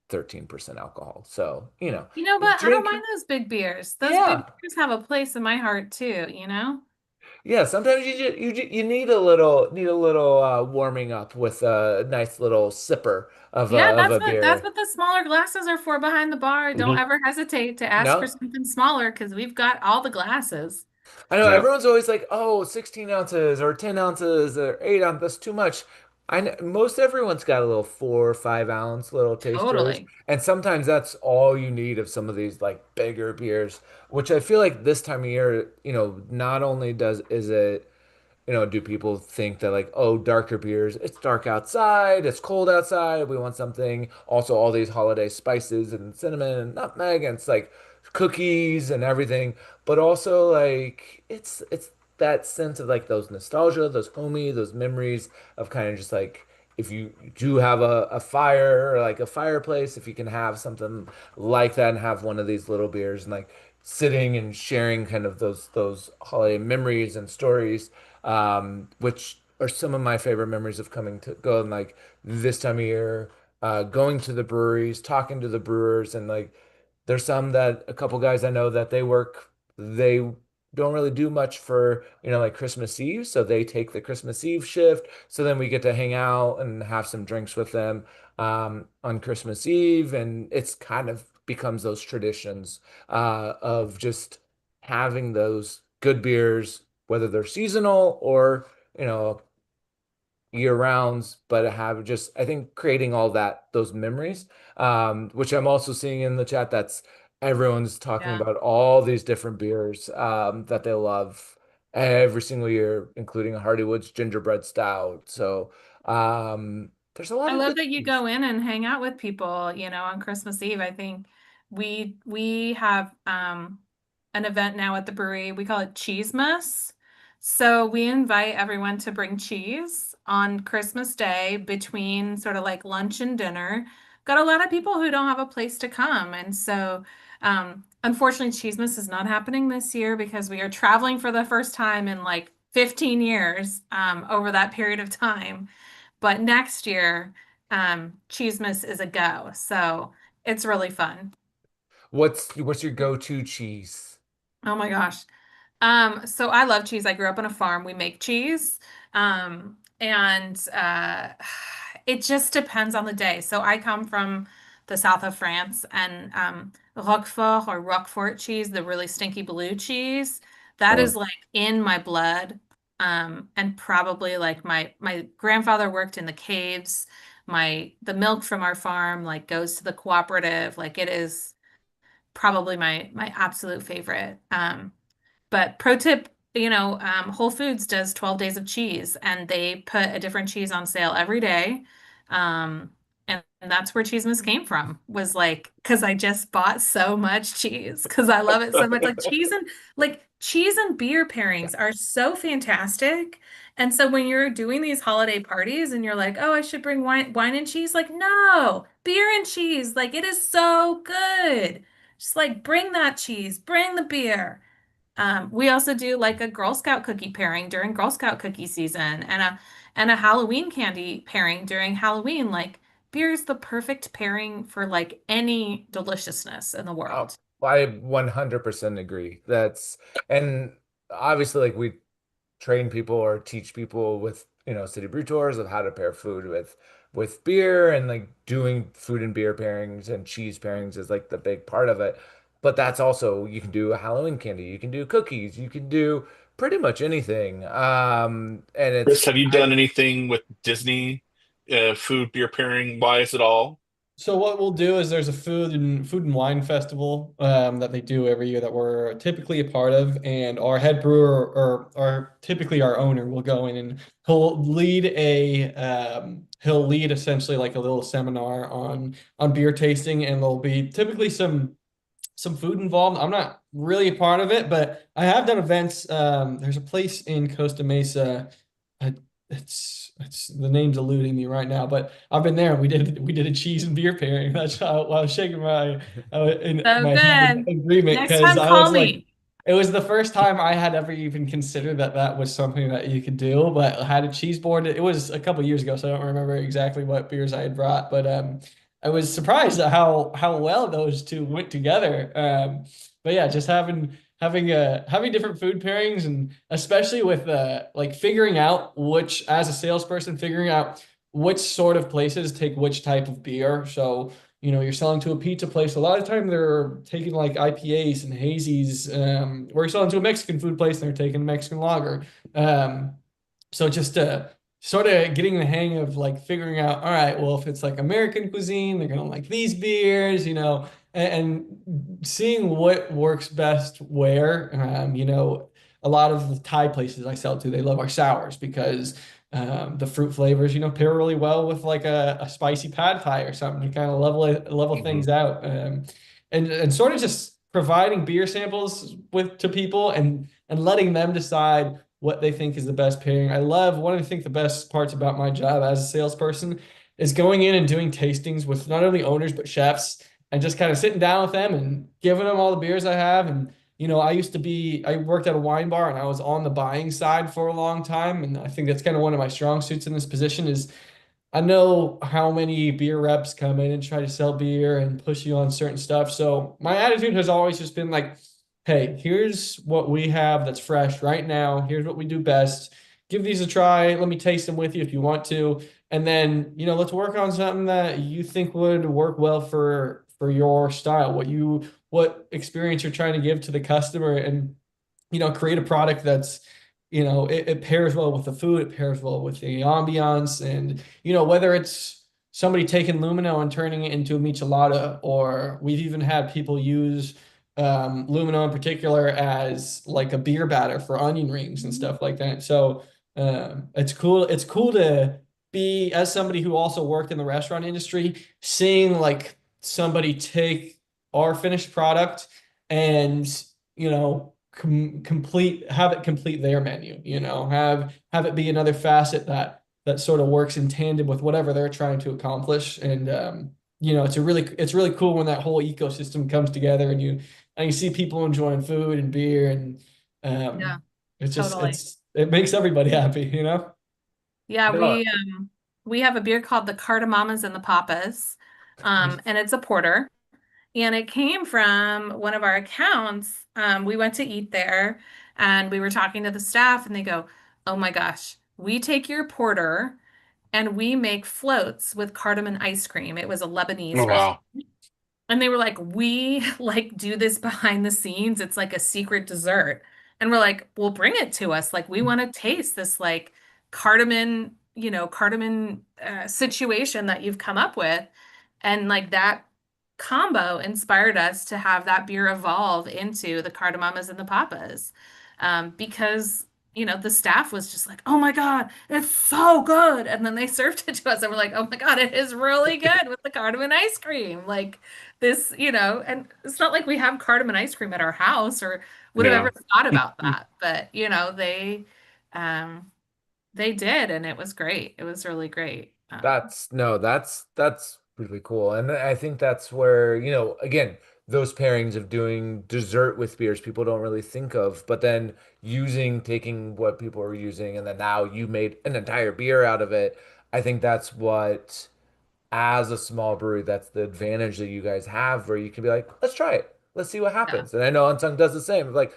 13% alcohol. So, But I don't drink. mind those big beers. Those big Yeah. beers have a place in my heart too, you know? Yeah, sometimes you need a little warming up with a nice little sipper Yeah, of a that's beer. what the smaller glasses are for behind the bar. Don't Mhm. ever hesitate to ask for No, something smaller because we've got all the glasses. I know Yeah. everyone's always like, oh, 16 ounces or 10 ounces or 8 ounces, that's too much. I know most everyone's got a little 4 or 5 ounce little tasters, Totally. and sometimes that's all you need of some of these like bigger beers, which I feel like this time of year, not only does is it do people think that like, oh, darker beers, it's dark outside, it's cold outside, we want something. Also, all these holiday spices and cinnamon and nutmeg, and it's like cookies and everything. But also like it's that sense of like those nostalgia, those homey, those memories of kind of just like if you do have a fire or like a fireplace, if you can have something like that and have one of these little beers and like sitting and sharing kind of those holiday memories and stories, which are some of my favorite memories of coming to go and like this time of year, going to the breweries, talking to the brewers, and like there's some that a couple guys I know that they don't really do much for, like Christmas Eve, so they take the Christmas Eve shift. So then we get to hang out and have some drinks with them on Christmas Eve, and it's kind of becomes those traditions of just having those good beers, whether they're seasonal or, you know, year rounds, but have just, I think, creating all those memories, which I'm also seeing in the chat. That's everyone's talking Yeah. about all these different beers that they love every single year, including Hardywood's gingerbread stout. So there's a lot I of love good that you things. go in and hang out with people, on Christmas Eve. I think we have an event now at the brewery. We call it Cheesemas. So we invite everyone to bring cheese on Christmas Day between sort of like lunch and dinner. Got a lot of people who don't have a place to come. And so unfortunately Cheesemas is not happening this year because we are traveling for the first time in like 15 years over that period of time. But next year, Cheesemas is a go. So it's really fun. What's your go-to cheese? Oh my gosh. So I love cheese. I grew up on a farm. We make cheese. And it just depends on the day. So I come from the south of France and Roquefort or Roquefort cheese, the really stinky blue cheese, that Oh, is like in my blood. And probably like my grandfather worked in the caves. The milk from our farm like goes to the cooperative. Like it is probably my absolute favorite. But pro tip, Whole Foods does 12 days of cheese and they put a different cheese on sale every day. And that's where Cheese Miss came from, was like, because I just bought so much cheese because I love it so much. Like cheese and beer pairings are so fantastic. And so when you're doing these holiday parties and you're like, oh, I should bring wine and cheese, like, no, beer and cheese, like it is so good. Just like bring that cheese, bring the beer. We also do like a Girl Scout cookie pairing during Girl Scout cookie season and a Halloween candy pairing during Halloween. Like beer is the perfect pairing for like any deliciousness in the oh, world. I 100% agree. And obviously, like we train people or teach people with, city brew tours of how to pair food with beer, and like doing food and beer pairings and cheese pairings is like the big part of it. But that's also, you can do a Halloween candy, you can do cookies, you can do pretty much anything. And Chris, it's have you I done anything with Disney food beer pairing wise at all? So what we'll do is there's a food and wine festival that they do every year that we're typically a part of, and our head brewer or typically our owner will go in and he'll lead essentially like a little seminar on beer tasting, and there'll be typically some food involved. I'm not really a part of it, but I have done events. There's a place in Costa Mesa. I, it's the name's eluding me right now, but I've been there. We did a cheese and beer pairing. That's how I was shaking in So my head good. in agreement Next because time, I call was like, me. it was the first time I had ever even considered that that was something that you could do. But I had a cheese board. It was a couple years ago, so I don't remember exactly what beers I had brought, but I was surprised at how well those two went together. But yeah, just having different food pairings, and especially with like figuring out which, as a salesperson, figuring out which sort of places take which type of beer. So you're selling to a pizza place. A lot of time they're taking like IPAs and hazies. Or you're selling to a Mexican food place and they're taking Mexican lager. Um, so just sort of getting the hang of like figuring out, all right, well, if it's like American cuisine, they're gonna like these beers, and seeing what works best where. A lot of the Thai places I sell to, they love our sours because the fruit flavors, pair really well with like a spicy pad thai or something to kind of level things Mhm. out. And sort of just providing beer samples to people and letting them decide what they think is the best pairing. I love one of I think the best parts about my job as a salesperson is going in and doing tastings with not only owners but chefs, and just kind of sitting down with them and giving them all the beers I have. And I worked at a wine bar and I was on the buying side for a long time. And I think that's kind of one of my strong suits in this position is I know how many beer reps come in and try to sell beer and push you on certain stuff. So my attitude has always just been like, hey, here's what we have that's fresh right now. Here's what we do best. Give these a try. Let me taste them with you if you want to. And then, let's work on something that you think would work well for your style, what experience you're trying to give to the customer, and create a product that's it pairs well with the food, it pairs well with the ambiance, and whether it's somebody taking Lumino and turning it into a michelada, or we've even had people use Lumino in particular as like a beer batter for onion rings and stuff like that. So it's cool. It's cool to be, as somebody who also worked in the restaurant industry, seeing like somebody take our finished product and have it complete their menu, have it be another facet that sort of works in tandem with whatever they're trying to accomplish. And it's really cool when that whole ecosystem comes together and you see people enjoying food and beer, and Yeah, um totally. it makes everybody happy. Yeah, no, we have a beer called the Cardamomas and the Papas. And it's a porter. And it came from one of our accounts. We went to eat there and we were talking to the staff, and they go, "Oh my gosh, we take your porter and we make floats with cardamom ice cream." It was a Oh Lebanese restaurant. wow. And they were like, "We like do this behind the scenes. It's like a secret dessert." And we're like, "Well, bring it to us. Like, we want to taste this like cardamom, cardamom situation that you've come up with." And like that combo inspired us to have that beer evolve into the Cardamomas and the Papas. Because the staff was just like, "Oh my God, it's so good." And then they served it to us and we're like, "Oh my God, it is really good with the cardamom ice cream." Like this, and it's not like we have cardamom ice cream at our house or would have Yeah. ever thought about that. But, um, they did, and it was great. It was really great. That's no, that's really cool. And I think that's where, again, those pairings of doing dessert with beers people don't really think of, but then taking what people are using and then now you made an entire beer out of it. I think that's what as a small brewery, that's the advantage that you guys have where you can be like, let's try it. Let's see what Yeah. happens. And I know Unsung does the same. Like,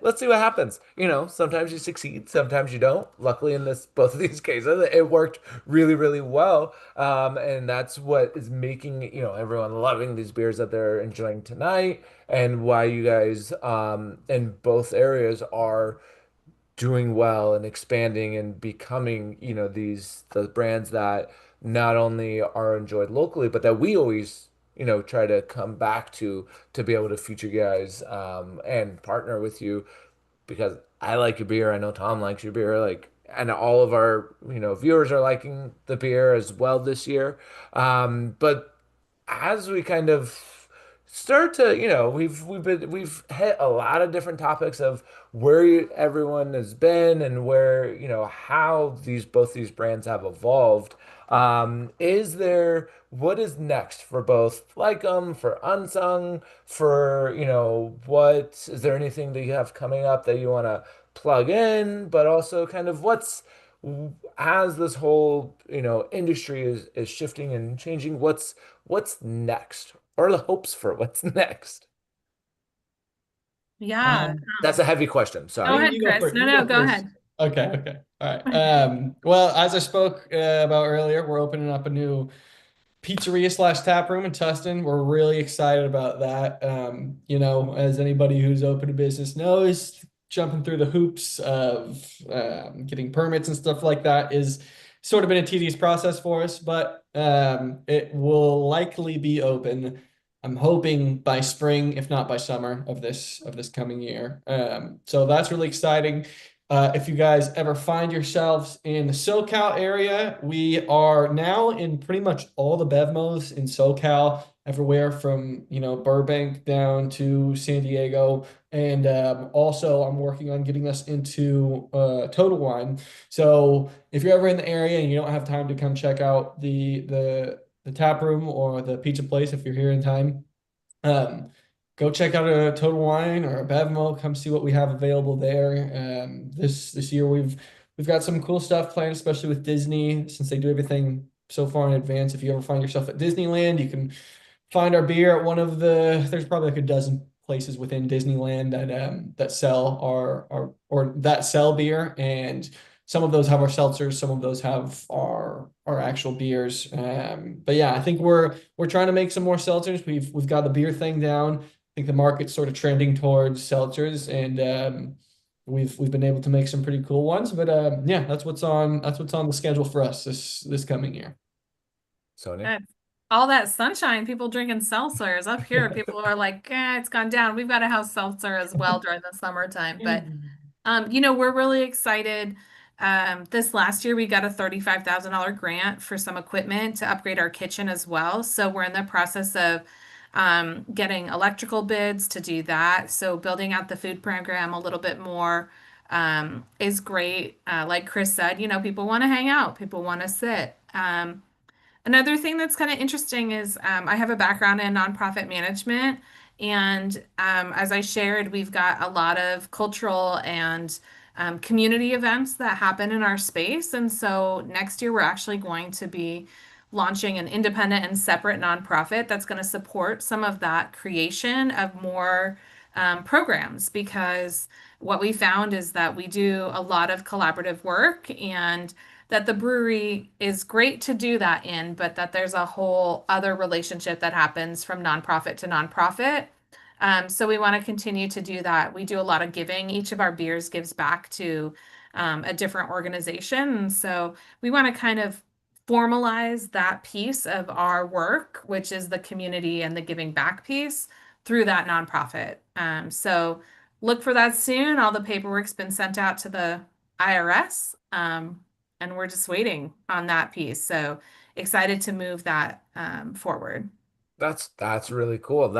let's see what happens. Sometimes you succeed, sometimes you don't. Luckily, in both of these cases, it worked really, really well. And that's what is making, everyone loving these beers that they're enjoying tonight and why you guys, in both areas are doing well and expanding and becoming, the brands that not only are enjoyed locally, but that we always, try to come back to be able to feature you guys and partner with you because I like your beer. I know Tom likes your beer. Like, and all of our, viewers are liking the beer as well this year. But as we kind of start to, we've hit a lot of different topics of where everyone has been and where, how both these brands have evolved. What is next for both Lycum, for Unsung, for, what is there anything that you have coming up that you want to plug in, but also kind of as this whole, industry is shifting and changing, what's next or the hopes for what's next? Yeah. That's a heavy question. Go Sorry. ahead, You go Chris. first. No, You no, go go first. ahead. Okay, okay. All right. Well, as I spoke about earlier, we're opening up a new pizzeria slash tap room in Tustin. We're really excited about that. As anybody who's opened a business knows, jumping through the hoops of getting permits and stuff like that is sort of been a tedious process for us, but it will likely be open. I'm hoping by spring, if not by summer of this coming year. So that's really exciting. If you guys ever find yourselves in the SoCal area, we are now in pretty much all the BevMos in SoCal, everywhere from Burbank down to San Diego, and also I'm working on getting us into Total Wine. So if you're ever in the area and you don't have time to come check out the tap room or the pizza place, if you're here in time, um, go check out a Total Wine or a Bevmo. Come see what we have available there. This year we've got some cool stuff planned, especially with Disney, since they do everything so far in advance. If you ever find yourself at Disneyland, you can find our beer at one of there's probably like a dozen places within Disneyland that sell our or that sell beer, and some of those have our seltzers, some of those have our actual beers. But yeah, I think we're trying to make some more seltzers. We've got the beer thing down. I think the market's sort of trending towards seltzers, and we've been able to make some pretty cool ones. But yeah, that's what's on the schedule for us this coming year. Sonia? Good. All that sunshine, people drinking seltzers. Up here, people are like, it's gone down. We've got a house seltzer as well during the summertime. But we're really excited. This last year we got a $35,000 grant for some equipment to upgrade our kitchen as well. So we're in the process of getting electrical bids to do that. So building out the food program a little bit more is great. Like Chris said, people want to hang out, people want to sit. Another thing that's kind of interesting is I have a background in nonprofit management. And as I shared, we've got a lot of cultural and community events that happen in our space. And so next year, we're actually going to be launching an independent and separate nonprofit that's going to support some of that creation of more programs, because what we found is that we do a lot of collaborative work, and that the brewery is great to do that in, but that there's a whole other relationship that happens from nonprofit to nonprofit. So we want to continue to do that. We do a lot of giving. Each of our beers gives back to a different organization. And so we want to kind of formalize that piece of our work, which is the community and the giving back piece, through that nonprofit. So look for that soon. All the paperwork's been sent out to the IRS, and we're just waiting on that piece. So excited to move that forward. That's really cool.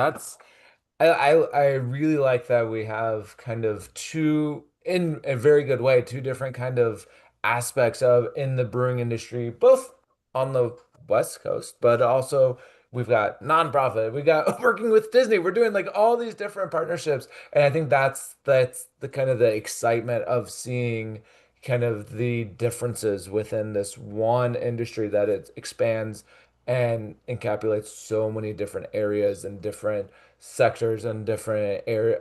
I really like that we have kind of two, in a very good way, two different kind of aspects of in the brewing industry, both on the West Coast, but also we've got nonprofit, we got working with Disney, we're doing like all these different partnerships, and I think that's the kind of the excitement of seeing kind of the differences within this one industry, that it expands and encapsulates so many different areas and different sectors and different area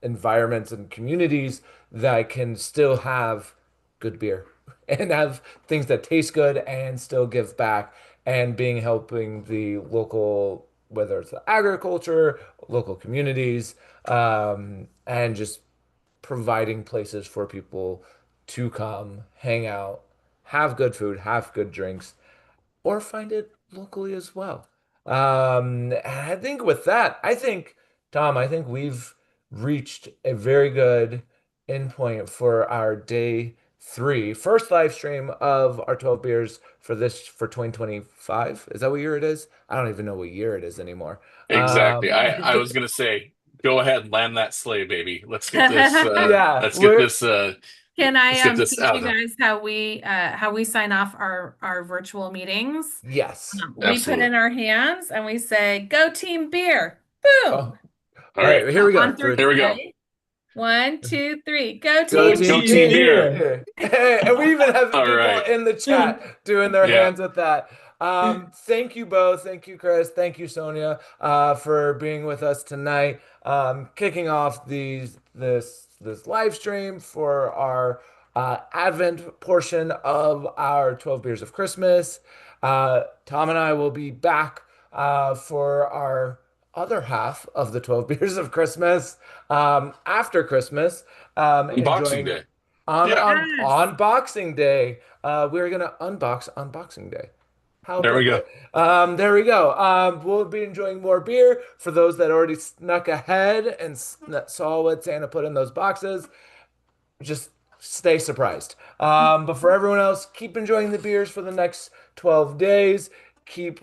environments and communities that can still have good beer and have things that taste good and still give back, and being helping the local, whether it's the agriculture, local communities, and just providing places for people to come, hang out, have good food, have good drinks, or find it locally as well. And I think with that, Tom, I think we've reached a very good endpoint for our day three, first live stream of our 12 beers for 2025. Is that what year it is? I don't even know what year it is anymore. Exactly. I was gonna say, go ahead, land that sleigh, baby. Let's get this. Yeah, Let's get this. Can I Let's get this teach out you there. guys how we sign off our virtual meetings? yes. We put Absolutely. in our hands and we say, "Go team beer." Boom. Oh, All right. here we go. On three. Here we go. Ready? 1, 2, 3. Go Go team Go team team beer. And we even have All people right. in the chat doing their Yeah. hands with that. Thank you both. Thank you, Chris. Thank you, Sonia, for being with us tonight. Kicking off this live stream for our Advent portion of our 12 Beers of Christmas. Tom and I will be back for our other half of the 12 Beers of Christmas after Christmas, Unboxing enjoying day. on, Yeah. on Yes. on Boxing Day. We're gonna unbox on Boxing Day. How There we go. appropriate. There we go. We'll be enjoying more beer. For those that already snuck ahead and saw what Santa put in those boxes, just stay surprised. But for everyone else, keep enjoying the beers for the next 12 days. Keep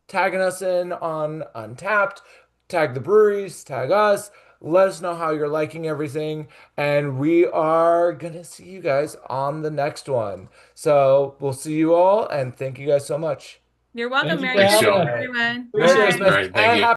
tagging us in on Untapped, tag the breweries, tag us. Let us know how you're liking everything. And we are going to see you guys on the next one. So we'll see you all, and thank you guys so much. You're welcome. Thank you Merry for Thanks, Christmas, y'all. having us. everyone. Merry Appreciate it. Christmas All right. Thank and you. happy